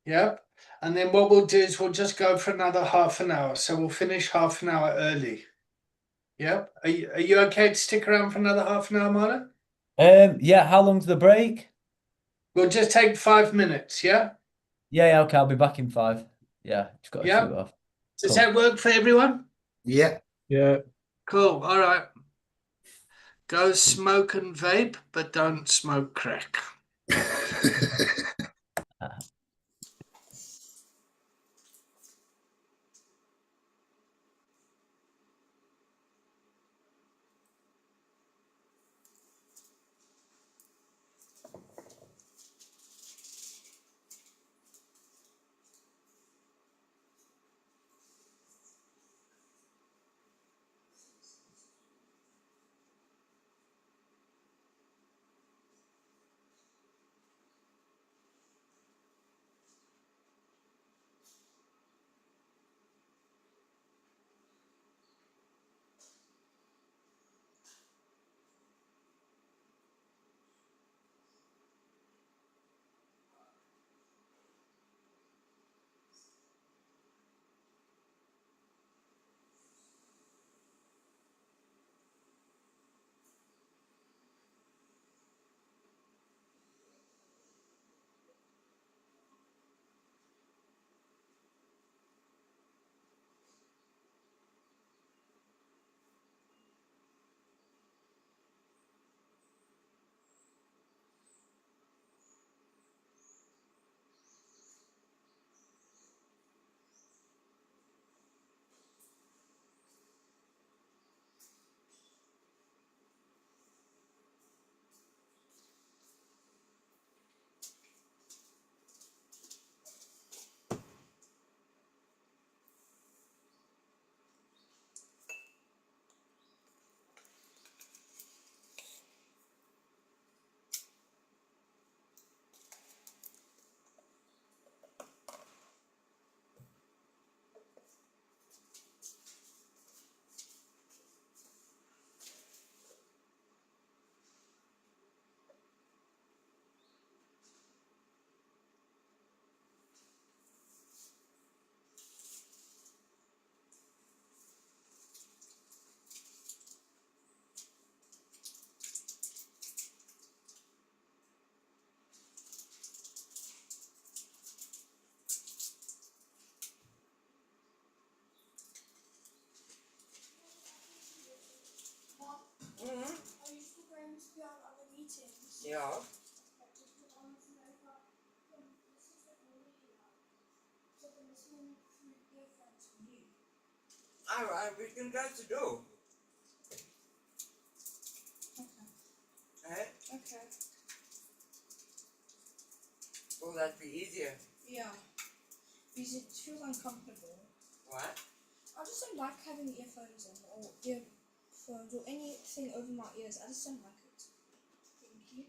Yep. And then what we'll do is we'll just go for another half an hour. So we'll finish half an hour early. Yep. Are you okay to stick around for another half an hour, Marlon? Yeah, how long's the break? We'll just take 5 minutes, yeah? Yeah, okay, I'll be back in 5. Yeah, just got to Yeah. shoot off. Does Cool. that work for everyone? Yeah. Yeah. Cool. All right. Go smoke and vape, but don't smoke crack. Yeah. All right, we can go to do. Okay. Okay. Will that be easier? Yeah, because it feels uncomfortable. What? I just don't like having earphones in or earphones or anything over my ears. I just don't like it. Thank you.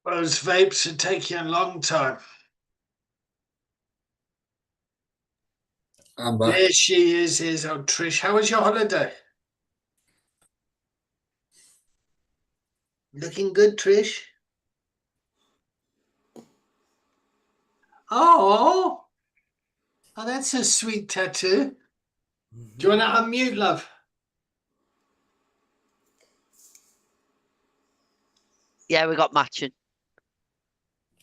Those vapes are taking a long time. I'm back. There she is. Here's our Trish. How was your holiday? Looking good, Trish. Oh, that's a sweet tattoo. Do you want to unmute, love? Yeah, we got matching.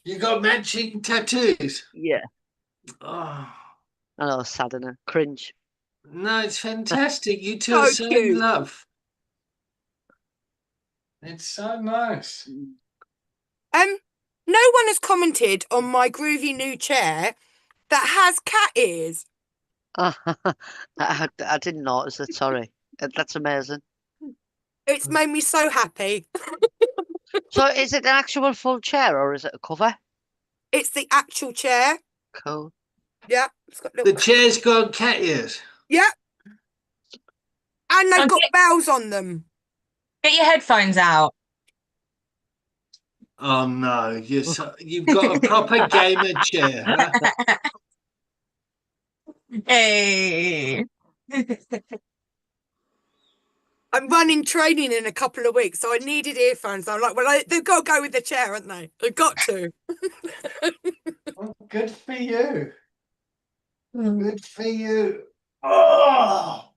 You got matching tattoos? Yeah. Oh, I know, sad and cringe. no, it's fantastic. You two are So so in cute. love. It's so nice. No one has commented on my groovy new chair that has cat ears. I didn't notice it, sorry. That's amazing. It's made me so happy. So is it an actual full chair or is it a cover? It's the actual chair. Cool. Yeah, it's got The little. chair's got cat ears. Yeah, and they've Oh, got bells on them. Get your headphones out. Oh no, you've got a proper gamer chair, huh? Hey. I'm running training in a couple of weeks, so I needed earphones. I'm like, well, they've got to go with the chair, haven't they? They've got to. Well, good for you. Good for you. Oh,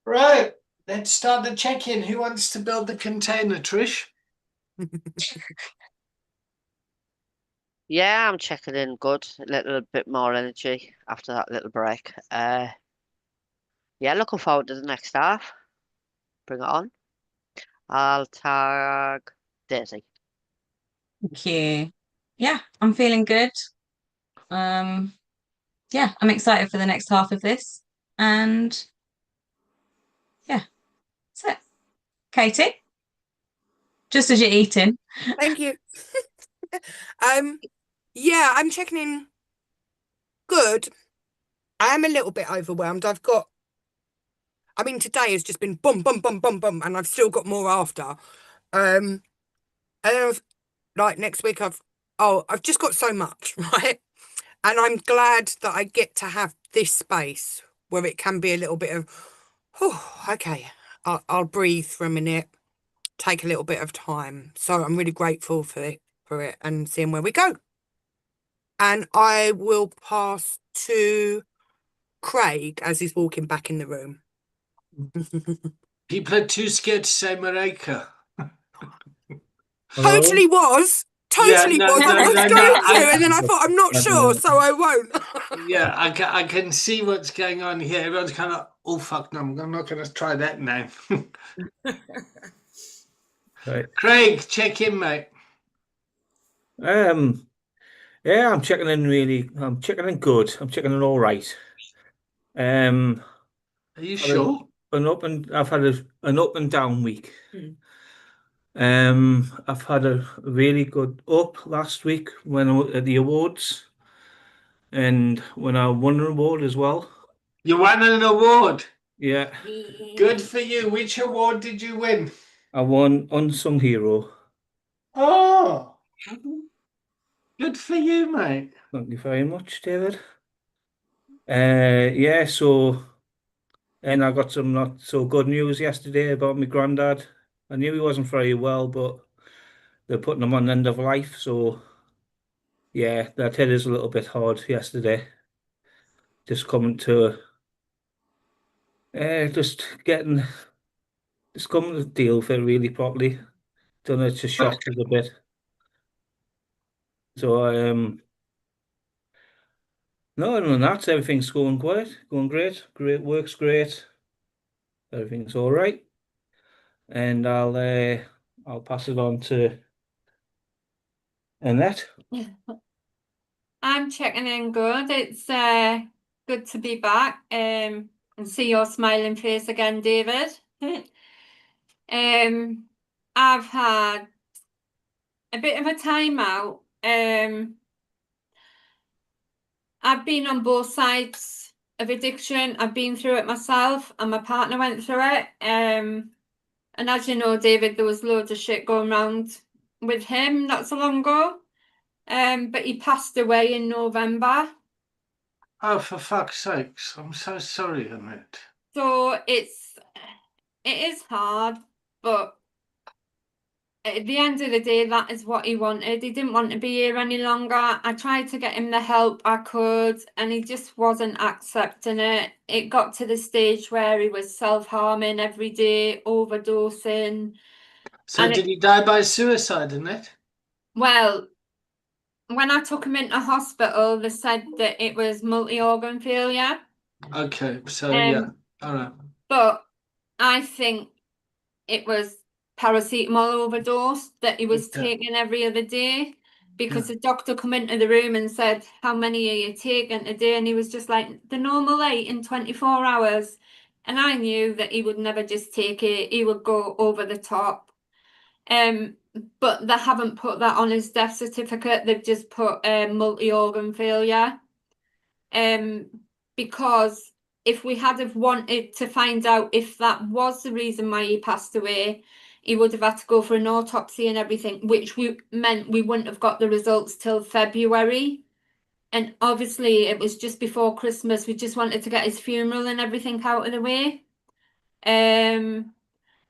right. Let's start the check-in. Who wants to build the container, Trish? Yeah, I'm checking in good. A little bit more energy after that little break. Yeah, looking forward to the next half. Bring it on. I'll tag Daisy. Thank you. Yeah, I'm feeling good. Yeah, I'm excited for the next half of this. And yeah, that's it. Katie, just as you're eating. Thank you. Yeah, I'm checking in good. I am a little bit overwhelmed. I mean, today has just been boom, boom, boom, boom, boom, and I've still got more after. And then like next week I've just got so much, right? And I'm glad that I get to have this space where it can be a little bit of, oh, okay, I'll breathe for a minute, take a little bit of time. So I'm really grateful for it and seeing where we go. And I will pass to Craig as he's walking back in the room. People are too scared to say Mareka. Hello? Totally was. Yeah, Totally no, was. I no, was no, going no. to, and then I thought I'm not sure, so I won't. Yeah, I can see what's going on here. Everyone's kind of, oh fuck, no, I'm not going to try that now. Right. Craig, check in, mate. Yeah, I'm checking in good. I'm checking in all right. Are you sure? I've had an up and down week. I've had a really good up last week when I was at the awards and when I won an award as well. You won an award. Yeah, Good for you. Which award did you win? I won Unsung Hero. Oh, good for you, mate. Thank you very much, David. Yeah, and I got some not so good news yesterday about my granddad. I knew he wasn't very well, but they're putting him on end of life, so yeah, that hit us a little bit hard yesterday. Just coming to just getting just coming to deal with it really properly. Don't know, it's just shocked us a bit. So no, other than that, everything's going great. Great work's great. Everything's all right. And I'll pass it on to Annette. I'm checking in good. It's good to be back and see your smiling face again, David. I've had a bit of a time out. I've been on both sides of addiction. I've been through it myself, and my partner went through it. And as you know, David, there was loads of shit going around with him not so long ago. But he passed away in November. Oh, for fuck's sakes. I'm so sorry, Annette. So it is hard, but at the end of the day, that is what he wanted. He didn't want to be here any longer. I tried to get him the help I could, and he just wasn't accepting it. It got to the stage where he was self-harming every day, overdosing. So And did he die by suicide, Annette? well, when I took him into hospital, they said that it was multi-organ failure. Okay, so yeah, Um, all right. but I think it was paracetamol overdose that he was Okay. taking every other day, because Yeah. the doctor come into the room and said, "How many are you taking today?" And he was just like, "The normal 8 in 24 hours." And I knew that he would never just take it, he would go over the top. But they haven't put that on his death certificate, they've just put multi-organ failure. Because if we had have wanted to find out if that was the reason why he passed away, he would have had to go for an autopsy and everything, which meant we wouldn't have got the results till February. And obviously it was just before Christmas. We just wanted to get his funeral and everything out of the way.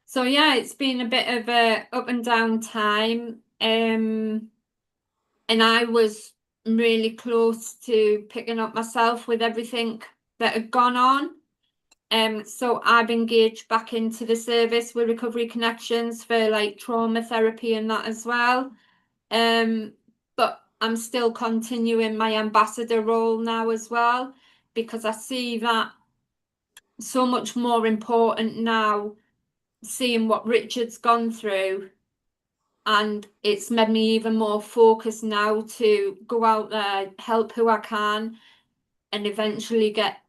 So yeah, it's been a bit of a up and down time. And I was really close to picking up myself with everything that had gone on. So I've engaged back into the service with Recovery Connections for like trauma therapy and that as well. But I'm still continuing my ambassador role now as well, because I see that so much more important now, seeing what Richard's gone through. And it's made me even more focused now to go out there, help who I can, and eventually get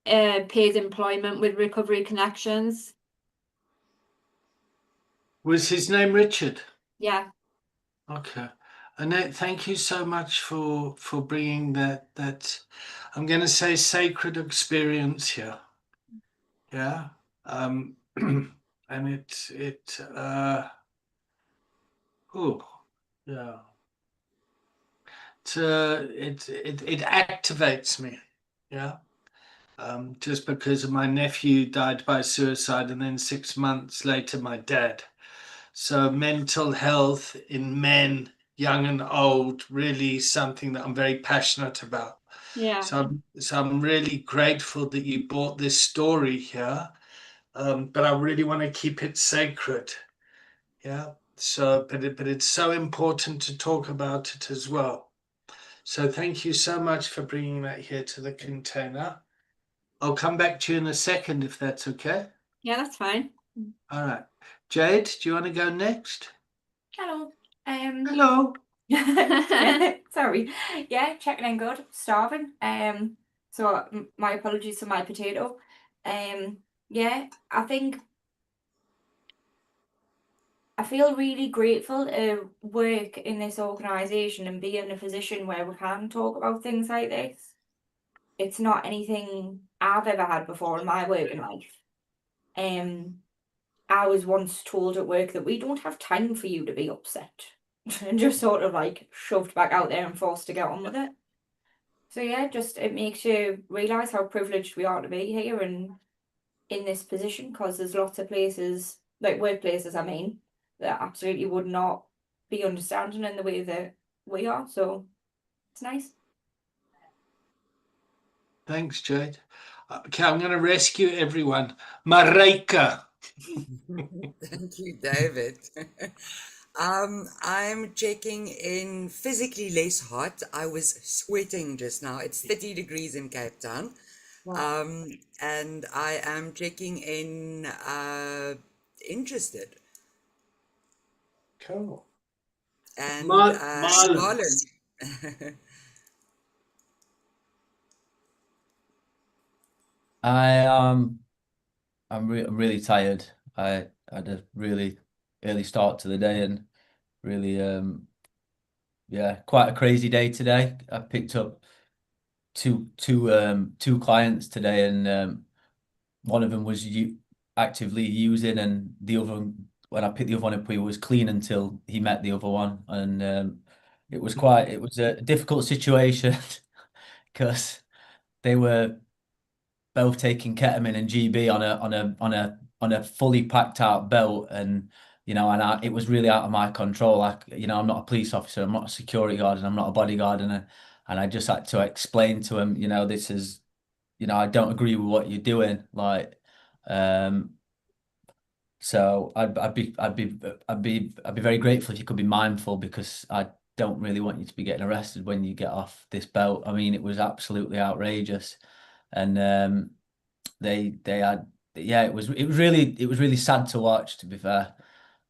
paid employment with Recovery Connections. Was his name Richard? Yeah. Okay. Annette, thank you so much for bringing that I'm going to say sacred experience here. Yeah. And oh yeah. It activates me. Yeah. Just because my nephew died by suicide, and then 6 months later my dad. So mental health in men, young and old, really something that I'm very passionate about. Yeah. So I'm really grateful that you brought this story here, but I really want to keep it sacred. Yeah. So, but it's so important to talk about it as well. So thank you so much for bringing that here to the container. I'll come back to you in a second if that's okay. Yeah, that's fine. All right. Jade, do you want to go next? Hello. Hello. Sorry. Yeah, checking in good. Starving. So my apologies for my potato. Yeah, I feel really grateful to work in this organisation and be in a position where we can talk about things like this. It's not anything I've ever had before in my working life. I was once told at work that we don't have time for you to be upset, and just sort of like shoved back out there and forced to get on with it. So yeah, just it makes you realise how privileged we are to be here and in this position, because there's lots of places, like workplaces, I mean, that absolutely would not be understanding in the way that we are. So it's nice. Thanks, Jade. Okay, I'm going to rescue everyone. Marika. Thank you, David. I'm checking in physically less hot. I was sweating just now. It's 30 degrees in Cape Town. And I am checking in interested. Cool. And Marlon. Marlon. I'm really tired. I had a really early start to the day and really yeah, quite a crazy day today. I picked up two clients today, and one of them was actively using, and the other one when I picked the other one up, he was clean until he met the other one, and it was a difficult situation because they were both taking ketamine and GB on a fully packed out belt, and it was really out of my control. Like, I'm not a police officer, I'm not a security guard, and I'm not a bodyguard, and I just had to explain to him, this is, I don't agree with what you're doing, like, so I'd be very grateful if you could be mindful, because I don't really want you to be getting arrested when you get off this belt. I mean, it was absolutely outrageous, and they had, yeah, it was really sad to watch, to be fair.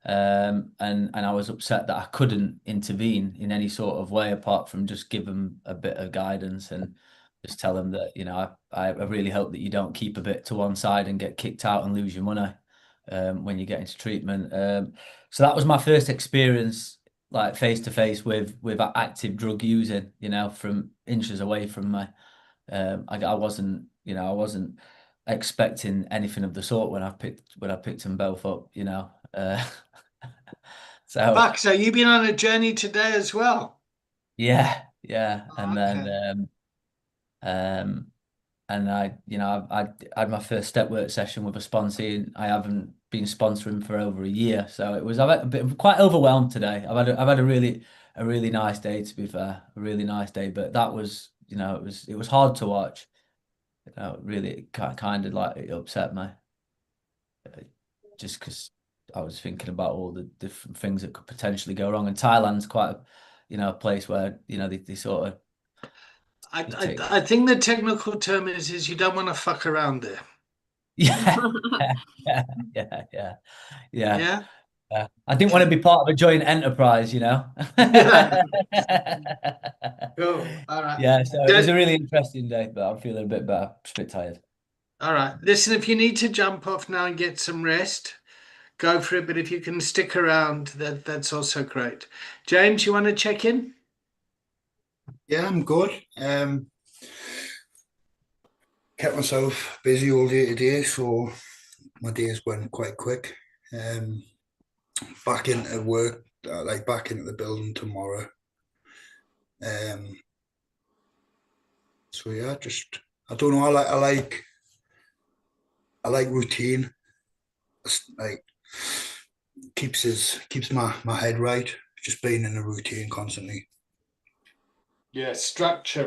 And I was upset that I couldn't intervene in any sort of way apart from just give them a bit of guidance and just tell them that, I really hope that you don't keep a bit to one side and get kicked out and lose your money when you get into treatment. So that was my first experience, like face to face with active drug using, from inches away from me. I wasn't, I wasn't expecting anything of the sort when I picked them both up, so Fuck, so you've been on a journey today as well? yeah, and Okay. then and I had my first step work session with a sponsor, and I haven't been sponsoring for over a year, so I'm quite overwhelmed today. I've had a really nice day, to be fair, a really nice day, but that was, it was hard to watch. Really kind of like, it upset me, just because I was thinking about all the different things that could potentially go wrong. And Thailand's quite a place where, they sort of I think the technical term is you don't want to fuck around there. yeah, yeah, yeah, Yeah? yeah. I didn't want to be part of a joint enterprise, Yeah. Cool. All right. Yeah, so it was a really interesting day, but I'm feeling a bit better, just a bit tired. All right. Listen, if you need to jump off now and get some rest, go for it. But if you can stick around, that's also great. James, you want to check in? Yeah, I'm good. Kept myself busy all day today, so my days went quite quick. Back into work, like back into the building tomorrow. So yeah, just I don't know. I like routine. It's like keeps my head right. Just being in a routine constantly. Yeah,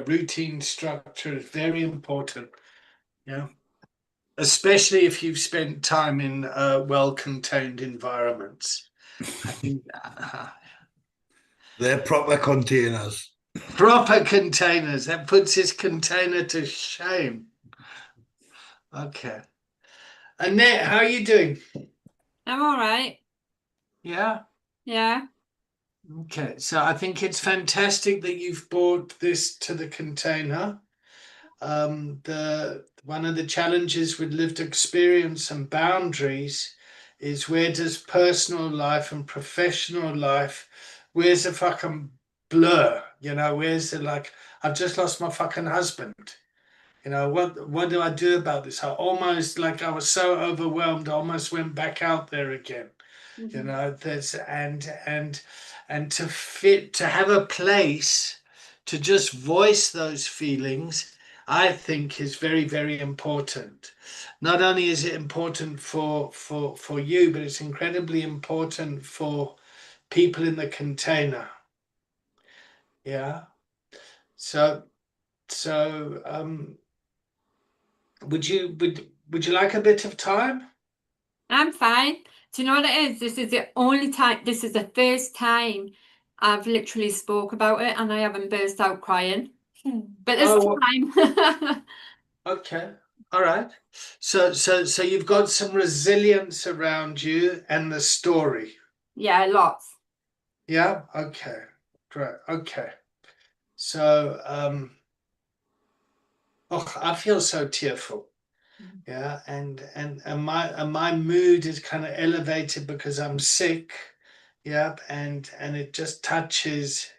routine structure is very important. Yeah. Especially if you've spent time in well-contained environments. I think They're proper containers. proper containers. That puts this container to shame. Okay. Annette, how are you doing? I'm all right. Yeah. Yeah. Okay. So I think it's fantastic that you've brought this to the container. One of the challenges with lived experience and boundaries is, where does personal life and professional life, where's the fucking blur? Where's the, like, I've just lost my fucking husband. What do I do about this? I was so overwhelmed, I almost went back out there again. There's and to have a place to just voice those feelings, I think, is very, very important. Not only is it important for you, but it's incredibly important for people in the container. Yeah. So would you like a bit of time? I'm fine. Do you know what it is? This is the first time I've literally spoke about it and I haven't burst out crying. But this time. Okay. All right. So you've got some resilience around you and the story. Yeah, lots. Yeah. Okay. Great. Okay. So I feel so tearful. Yeah, and my mood is kind of elevated because I'm sick. Yeah, and it just touches,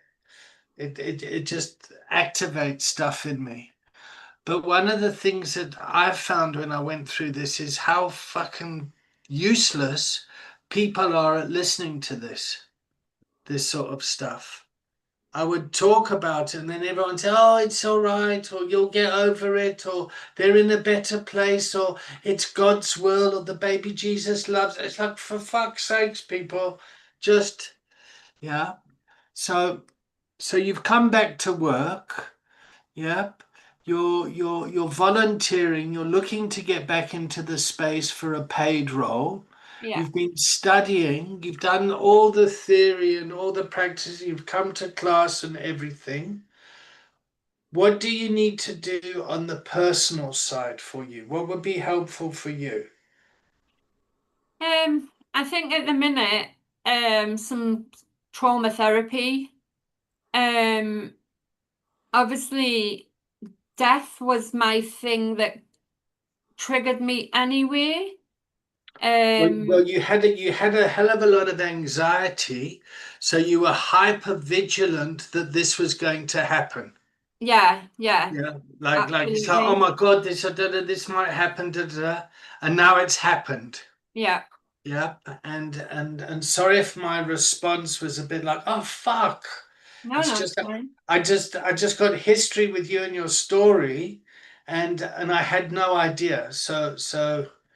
it just activates stuff in me. But one of the things that I found when I went through this is how fucking useless people are listening to this sort of stuff, I would talk about it, and then everyone say, "Oh, it's all right," or "You'll get over it," or "They're in a better place," or "It's God's will," or "The baby Jesus loves it." It's like, for fuck's sakes, people, just yeah. So you've come back to work, yep. You're volunteering. You're looking to get back into the space for a paid role. Yeah. You've been studying. You've done all the theory and all the practice. You've come to class and everything. What do you need to do on the personal side for you? What would be helpful for you? I think at the minute, some trauma therapy. Obviously, death was my thing that triggered me anyway. Well, you had a hell of a lot of anxiety, so you were hyper vigilant that this was going to happen. Yeah, yeah, Yeah, like it's like, oh absolutely. my God, this might happen, and now it's happened. Yeah. Yeah, and sorry if my response was a bit like, oh fuck. No, It's no, just it's that fine. I just got history with you and your story, and I had no idea. So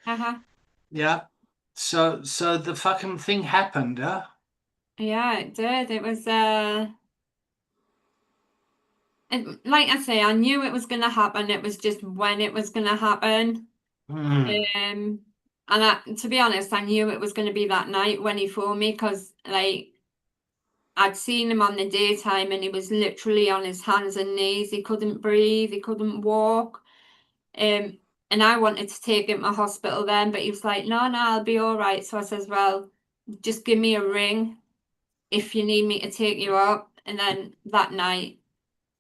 Uh-huh. yeah, so the fucking thing happened, huh? Yeah, it did. It was like I say, I knew it was gonna happen. It was just when it was gonna happen. Hmm. And to be honest, I knew it was gonna be that night when he phoned me because like I'd seen him on the daytime and he was literally on his hands and knees. He couldn't breathe, he couldn't walk. Um, and I wanted to take him to hospital then, but he was like, no, no, I'll be all right. So I says, well, just give me a ring if you need me to take you up. And then that night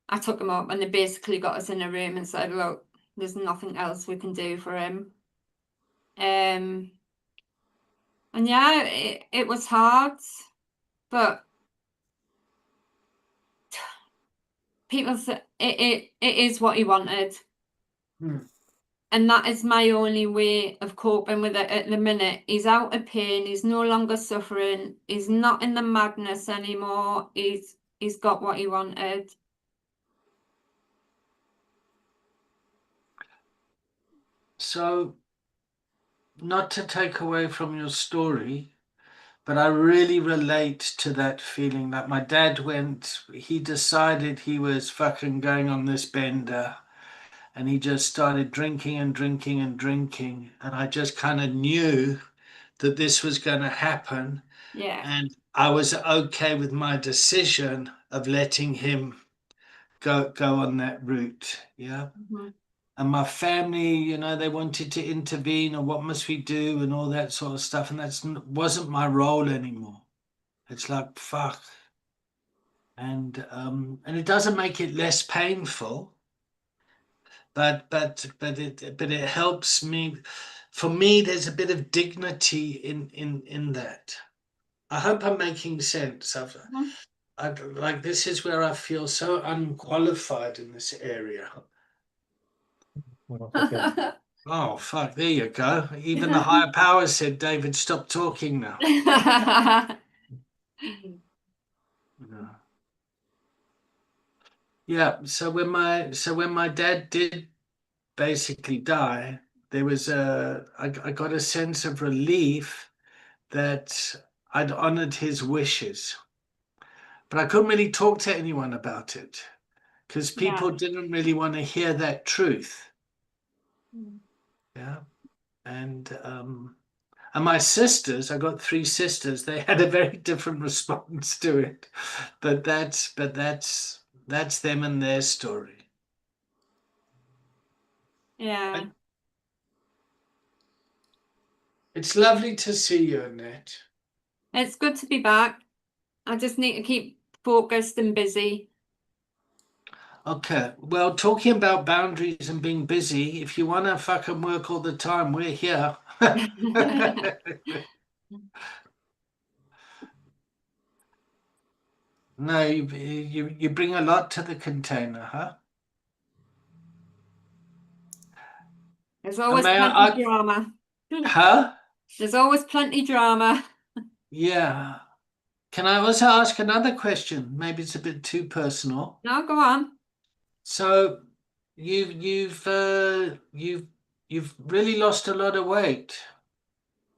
I took him up and they basically got us in a room and said, look, there's nothing else we can do for him. And yeah, it was hard, but people say it is what he wanted. Hmm. And that is my only way of coping with it at the minute. He's out of pain, he's no longer suffering, he's not in the madness anymore. He's got what he wanted. So, not to take away from your story, but I really relate to that feeling that my dad he decided he was fucking going on this bender, and he just started drinking and drinking and drinking. And I just kind of knew that this was going to happen. Yeah. And I was okay with my decision of letting him go on that route. Yeah. Mhm. And my family, they wanted to intervene, or what must we do, and all that sort of stuff. And wasn't my role anymore. It's like, fuck. And it doesn't make it less painful, but it helps me. For me, there's a bit of dignity in that. I hope I'm making sense. Mhm. Like, this is where I feel so unqualified in this area. Oh fuck! There you go. Even the higher power said, "David, stop talking now." Yeah. Yeah. So when my dad did basically die, I got a sense of relief that I'd honored his wishes. But I couldn't really talk to anyone about it because Yeah. people didn't really want to hear that truth. Mm. Yeah. And my sisters, I got three sisters, they had a very different response to it. But that's them and their story. Yeah. And it's lovely to see you, Annette. It's good to be back. I just need to keep focused and busy. Okay, well, talking about boundaries and being busy, if you want to fucking work all the time, we're here. No, you bring a lot to the container, huh? There's And always may plenty I, drama. huh? There's always plenty drama. Yeah. Can I also ask another question? Maybe it's a bit too personal. No, go on. So you've really lost a lot of weight.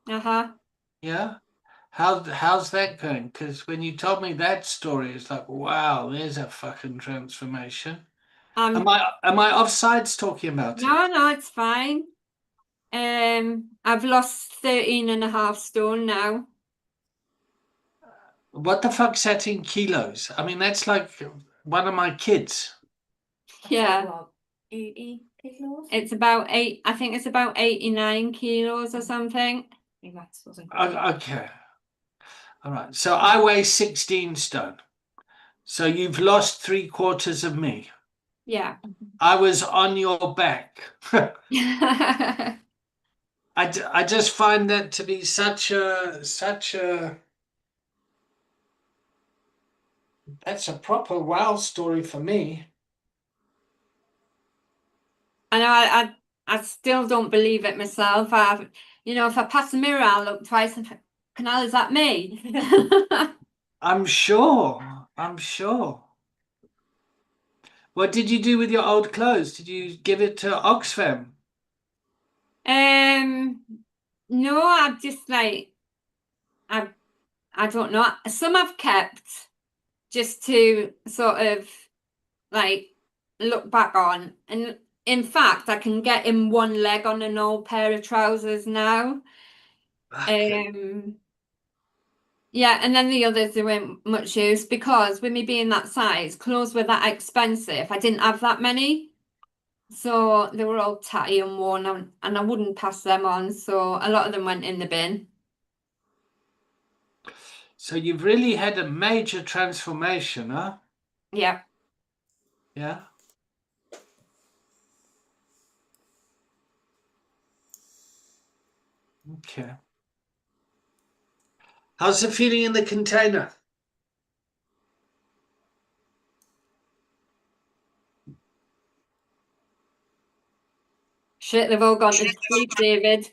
Uh-huh. Yeah. How's that going? Because when you told me that story, it's like, wow, there's a fucking transformation. Am I offsides talking about No, it? no, it's fine. I've lost 13.5 stone now. What the fuck's that in kilos? I mean, that's like one of my kids. Yeah. What, 80 kilos? It's about I think it's about 89 kilos or something. My maths wasn't great. Okay. All right. So I weigh 16 stone. So you've lost 3/4 of me. Yeah. I was on your back. I just find that to be such a that's a proper wow story for me. I know I still don't believe it myself. If I pass the mirror, I'll look twice and think, Canal, is that me? I'm sure. I'm sure. What did you do with your old clothes? Did you give it to Oxfam? No, I've just I don't know. Some I've kept just to sort of like look back on. And in fact, I can get in one leg on an old pair of trousers now. Okay. Yeah, and then the others there weren't much use because with me being that size, clothes were that expensive. I didn't have that many. So they were all tatty and worn and I wouldn't pass them on. So a lot of them went in the bin. So you've really had a major transformation, huh? Yeah. Yeah. Okay. How's the feeling in the container? Shit, they've all gone to sleep, David.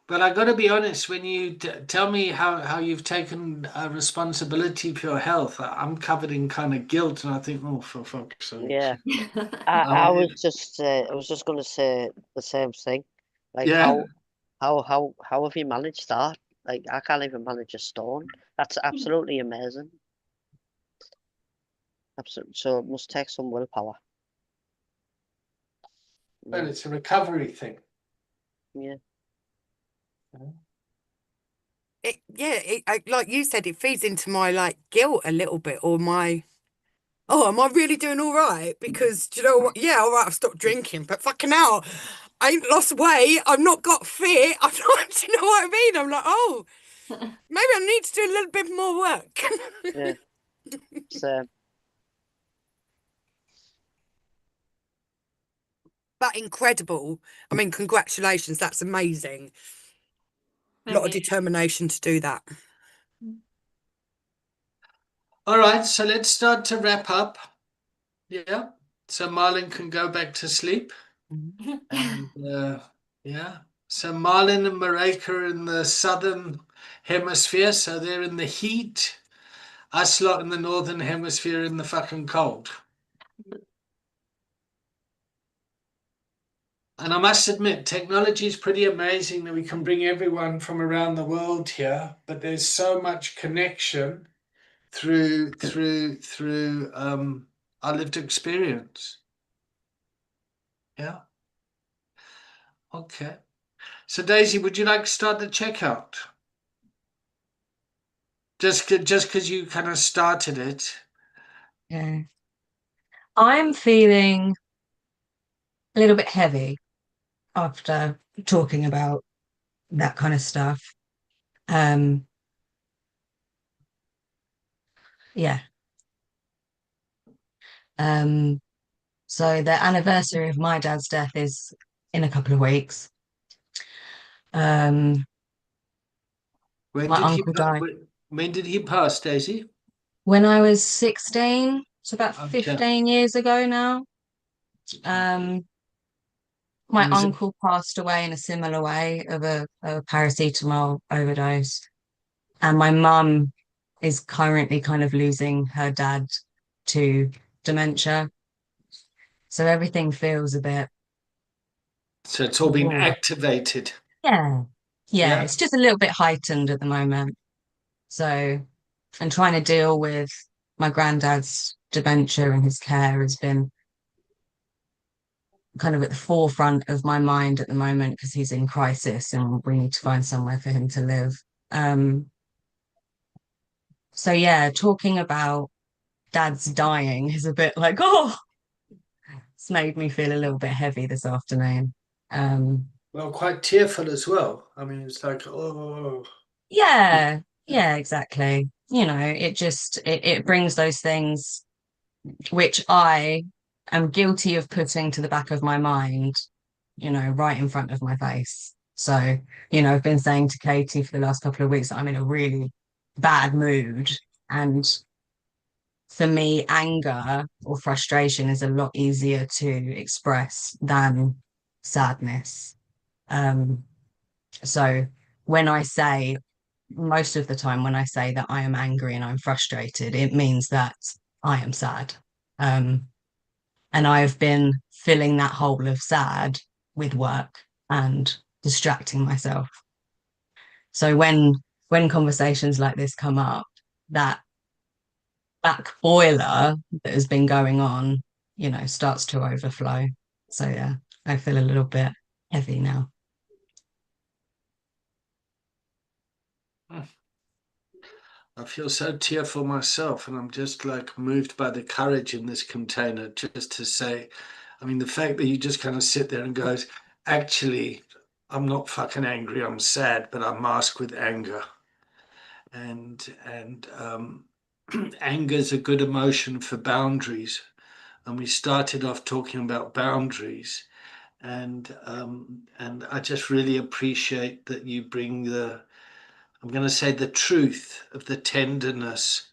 But I got to be honest, when you tell me how you've taken responsibility for your health, I'm covered in kind of guilt, and I think, oh, for fuck's sake. Yeah. I I mean, was just gonna say the same thing. Like yeah. how have you managed that? Like I can't even manage a stone. That's absolutely amazing. Absolutely. So it must take some willpower. But Yeah. it's a recovery thing. Yeah. Like you said, it feeds into my like guilt a little bit, or my, oh, am I really doing all right? Because do you know what? Yeah, all right, I've stopped drinking, but fucking hell, I ain't lost weight. I've not got fit. I'm not. Do you know what I mean? I'm like, oh, maybe I need to do a little bit more work. Yeah. So But incredible. I mean, congratulations. That's amazing. A lot of determination to do that. All right, so let's start to wrap up. Yeah. So Marlon can go back to sleep. And yeah. So Marlon and Mareka are in the southern hemisphere, so they're in the heat. Us lot in the northern hemisphere in the fucking cold. And I must admit, technology is pretty amazing that we can bring everyone from around the world here, but there's so much connection through our lived experience. Yeah. Okay. So Daisy, would you like to start the checkout? Just because you kind of started it. Yeah. I'm feeling a little bit heavy after talking about that kind of stuff. Um, yeah. Um, so the anniversary of my dad's death is in a couple of weeks. When My did he uncle died when did he pass, Daisy? when I was 16, so about Okay. 15 years ago now. Um, My And is it- uncle passed away in a similar way of a paracetamol overdose. And my mum is currently kind of losing her dad to dementia. So everything feels a bit, so it's all been Whoa. activated. yeah, Yeah. it's just a little bit heightened at the moment. So, and trying to deal with my granddad's dementia and his care has been kind of at the forefront of my mind at the moment because he's in crisis and we need to find somewhere for him to live. So yeah, talking about dad's dying is a bit like, oh, it's made me feel a little bit heavy this afternoon. Well, quite tearful as well. I mean, it's like, oh. Yeah, exactly. You know, it brings those things which I am guilty of putting to the back of my mind, you know, right in front of my face. So, you know, I've been saying to Katie for the last couple of weeks that I'm in a really bad mood. And for me, anger or frustration is a lot easier to express than sadness. So when I say, most of the time, when I say that I am angry and I'm frustrated, it means that I am sad. And I've been filling that hole of sad with work and distracting myself. So when conversations like this come up, that back boiler that has been going on, you know, starts to overflow. So yeah, I feel a little bit heavy now. I feel so tearful myself, and I'm just like moved by the courage in this container just to say, I mean, the fact that you just kind of sit there and goes, actually, I'm not fucking angry, I'm sad, but I'm masked with anger. And anger is a good emotion for boundaries. And we started off talking about boundaries, and I just really appreciate that you bring I'm going to say the truth of the tenderness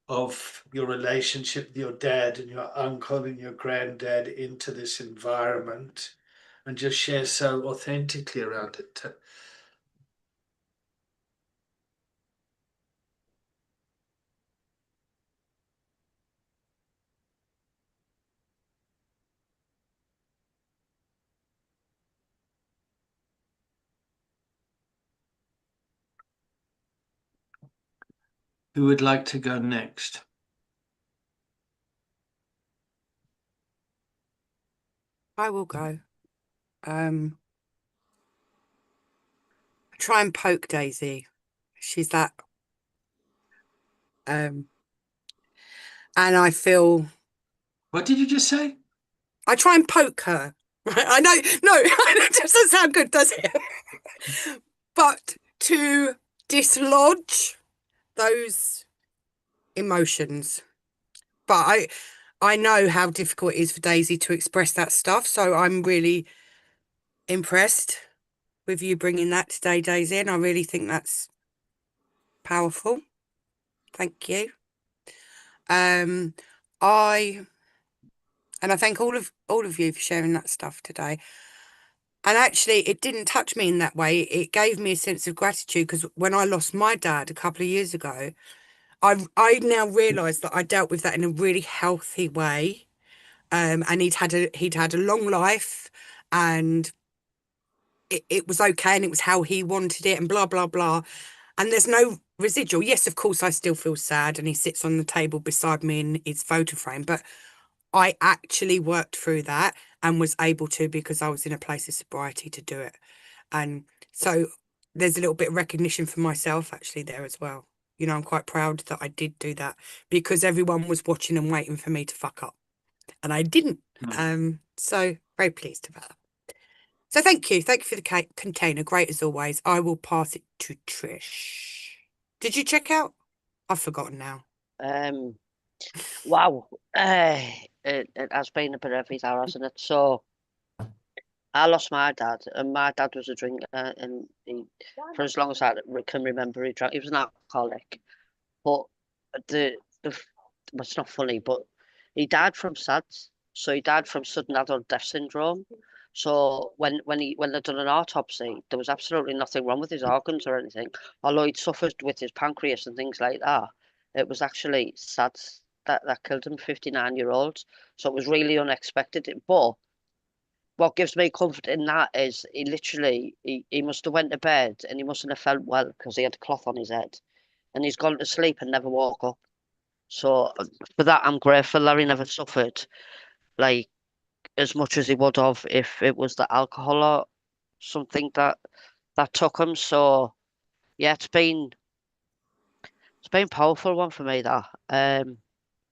of your relationship with your dad and your uncle and your granddad into this environment, and just share so authentically around it. Who would like to go next? I will go. I try and poke Daisy. She's that. And I feel What did you just say? I try and poke her. I know, no, it doesn't sound good, does it? But to dislodge those emotions. But I know how difficult it is for Daisy to express that stuff, so I'm really impressed with you bringing that today, Daisy, and I really think that's powerful. Thank you. I thank all of you for sharing that stuff today. And actually, it didn't touch me in that way. It gave me a sense of gratitude because when I lost my dad a couple of years ago, I now realise that I dealt with that in a really healthy way. And he'd had a long life, and it was okay, and it was how he wanted it, and blah blah blah. And there's no residual. Yes, of course, I still feel sad, and he sits on the table beside me in his photo frame, but I actually worked through that and was able to because I was in a place of sobriety to do it. And so there's a little bit of recognition for myself actually there as well. You know, I'm quite proud that I did do that because everyone was watching and waiting for me to fuck up. And I didn't. So very pleased about that. So thank you. Thank you for the container. Great as always. I will pass it to Trish. Did you check out? I've forgotten now. Wow. It has been a bit heavy there, hasn't it? So I lost my dad, and my dad was a drinker, and for as long as I can remember, he drank. He was an alcoholic, but well, it's not funny, but he died from SADS. So he died from sudden adult death syndrome. So when they'd done an autopsy, there was absolutely nothing wrong with his organs or anything. Although he'd suffered with his pancreas and things like that, it was actually SADS that killed him, 59-year-old. So it was really unexpected. But what gives me comfort in that is he must have went to bed and he mustn't have felt well because he had a cloth on his head, and he's gone to sleep and never woke up. So for that, I'm grateful Larry never suffered like as much as he would have if it was the alcohol or something that took him. So yeah, it's been a powerful one for me, that.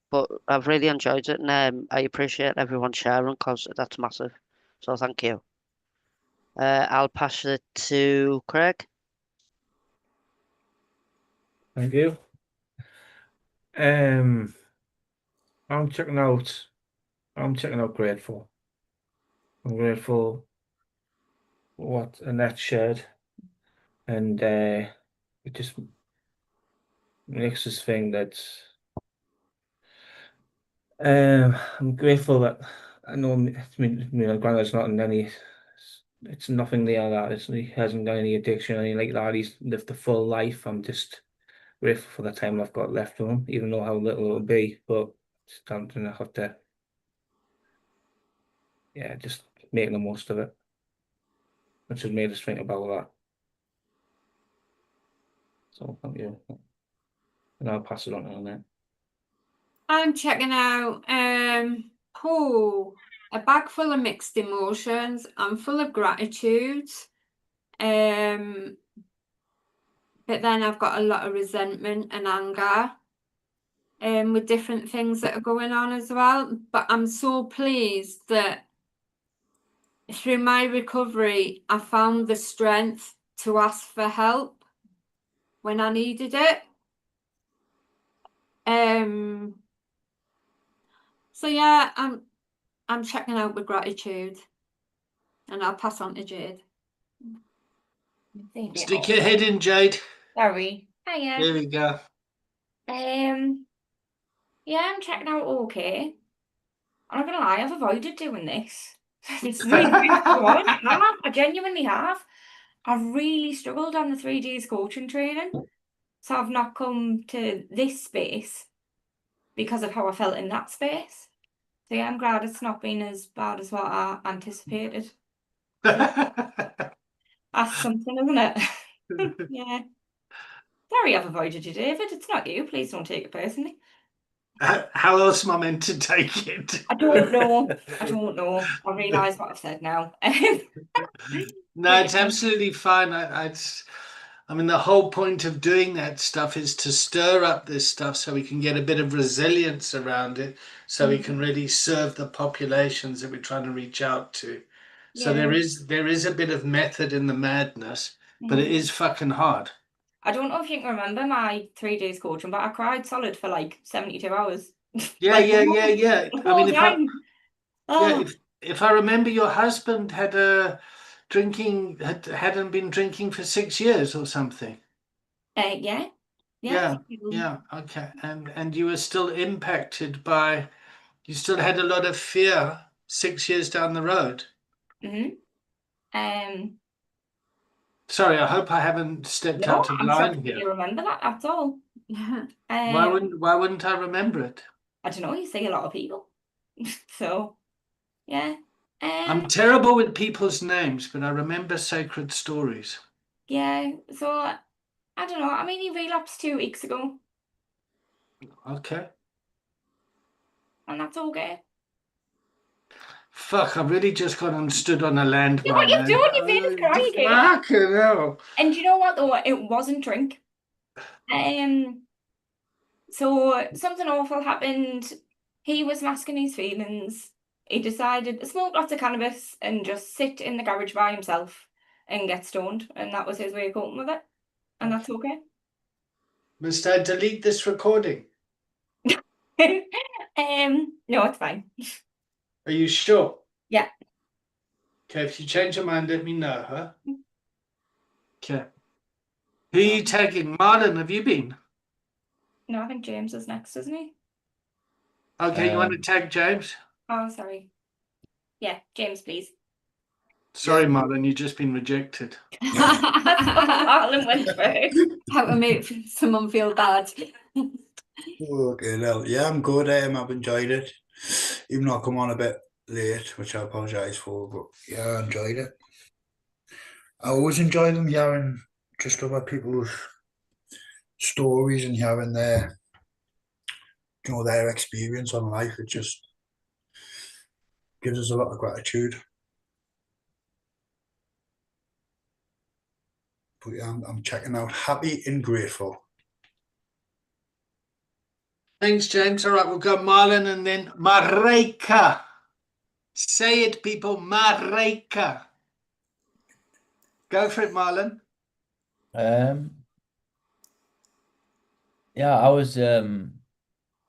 But I've really enjoyed it, and I appreciate everyone sharing because that's massive. So thank you. I'll pass it to Craig. Thank you. I'm checking out. I'm checking out grateful. I'm grateful for what Annette shared, and it just makes this thing that I'm grateful that I know my granddad's not in any. It's nothing near that. He hasn't got any addiction or anything like that. He's lived a full life. I'm just grateful for the time I've got left with him, even though how little it'll be. But just I'm gonna have to, yeah, just make the most of it. Which has made us think about that. So thank you. And I'll pass it on to Annette. I'm checking out a bag full of mixed emotions. I'm full of gratitude. But then I've got a lot of resentment and anger with different things that are going on as well. But I'm so pleased that through my recovery, I found the strength to ask for help when I needed it. So yeah, I'm checking out with gratitude, and I'll pass on to Jade. Stick your head in, Jade. Sorry. Hiya. There we go. Yeah, I'm checking out okay. I'm not gonna lie, I've avoided doing this. It's really hard. I genuinely have. I've really struggled on the 3Ds coaching training. So I've not come to this space because of how I felt in that space. So yeah, I'm glad it's not been as bad as what I anticipated. That's something, isn't it? Yeah. Sorry I've avoided you, David. It's not you. Please don't take it personally. How else am I meant to take it? I don't know. I realise what I've said now. No, it's absolutely fine. I mean, the whole point of doing that stuff is to stir up this stuff so we can get a bit of resilience around it, so we can really serve the populations that we're trying to reach out to. So there is a bit of method in the madness, but it is fucking hard. I don't know if you can remember my 3Ds coaching, but I cried solid for like 72 hours. Yeah. The I whole mean, time. if I remember, your husband had hadn't been drinking for 6 years or something. Yeah. Yeah, okay. And you were still impacted by, you still had a lot of fear 6 years down the road. Sorry, I hope I haven't stepped out of I'm line shocked that you here. remember that at all. Why wouldn't I remember it? I don't know, you see a lot of people. So yeah. I'm terrible with people's names, but I remember sacred stories. Yeah, so I don't know. I mean, he relapsed 2 weeks ago, Okay. and that's okay. Fuck, I really just got and stood on a landmine. Yeah, what you've done, you've made us cry, David. Fucking hell. And you know what though? It wasn't drink. So something awful happened. He was masking his feelings. He decided to smoke lots of cannabis and just sit in the garage by himself and get stoned, and that was his way of coping with it. And that's okay. Must I delete this recording? No, it's fine. Are you sure? Yeah. Okay, if you change your mind, let me know, huh? Okay. Who are you tagging? Marlon, have you been? No, I think James is next, isn't he? Okay, you want to tag James? Oh, sorry. Yeah, James, please. Sorry, Yeah. Marlon, you've just been rejected. That's what Marlon went through. How to make someone feel bad. Okay, well, yeah, I'm good. I've enjoyed it. Even though I come on a bit late, which I apologise for, but yeah, I enjoyed it. I always enjoy them hearing just other people's stories and hearing their, their experience on life. It just gives us a lot of gratitude. But yeah, I'm checking out Happy and Grateful. Thanks, James. All right, we'll go Marlon and then Marika. Say it, people. Marika. Go for it, Marlon. Yeah, I was I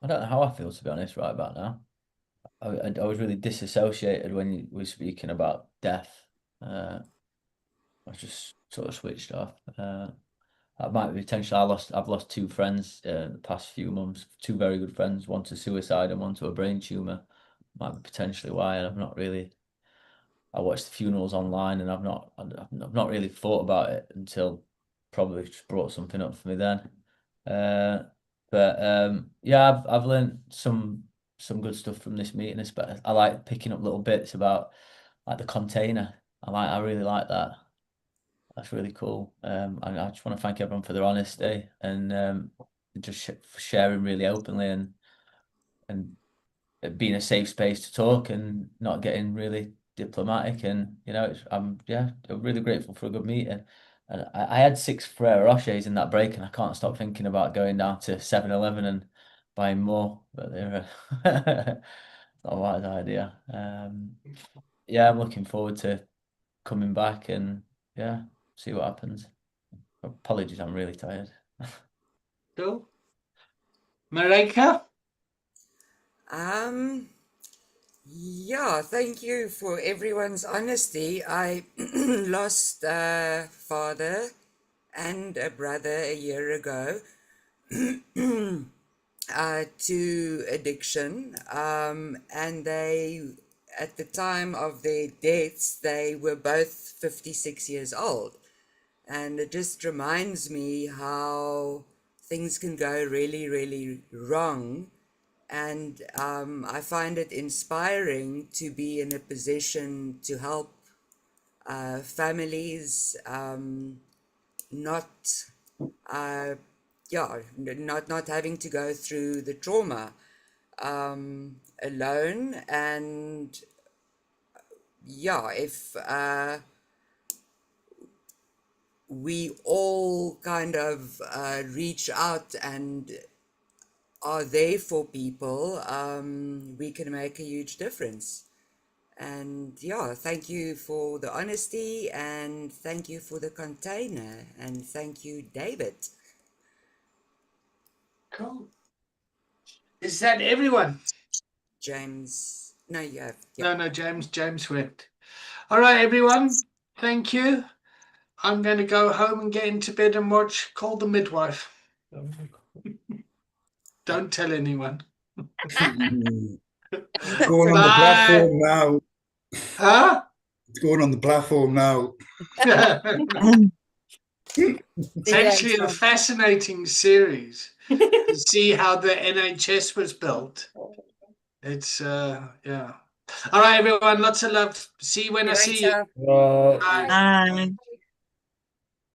don't know how I feel, to be honest, right about now. I was really disassociated when you were speaking about death. I just sort of switched off. That might be potential. I've lost two friends in the past few months, two very good friends, one to suicide and one to a brain tumor. Might be potentially why, and I've not really. I watched the funerals online, and I've not really thought about it until probably just brought something up for me then. But yeah, I've learned some good stuff from this meeting. But I like picking up little bits about like the container. I really like that. That's really cool. I just want to thank everyone for their honesty and just sharing really openly and being a safe space to talk and not getting really diplomatic. And I'm really grateful for a good meeting. And I had 6 Ferrero Rochers in that break, and I can't stop thinking about going down to 7-Eleven and buying more. But they're not a wise idea. Yeah, I'm looking forward to coming back and see what happens. Apologies, I'm really tired. Cool. Marika? Yeah, thank you for everyone's honesty. I lost a father and a brother a year ago to addiction. And they, at the time of their deaths, they were both 56 years old. And it just reminds me how things can go really, really wrong. And I find it inspiring to be in a position to help families not having to go through the trauma alone. And if we all kind of reach out and are there for people, we can make a huge difference. And thank you for the honesty, and thank you for the container, and thank you, David. Cool. Is that everyone? James, no, you have. No, James went. All right, everyone. Thank you. I'm going to go home and get into bed and watch Call the Midwife. Don't tell anyone. It's going on the platform now. Huh? It's going on the platform now. It's actually a fascinating series to see how the NHS was built. It's yeah. All right, everyone. Lots of love. See you when I see you. Bye. Bye. Bye.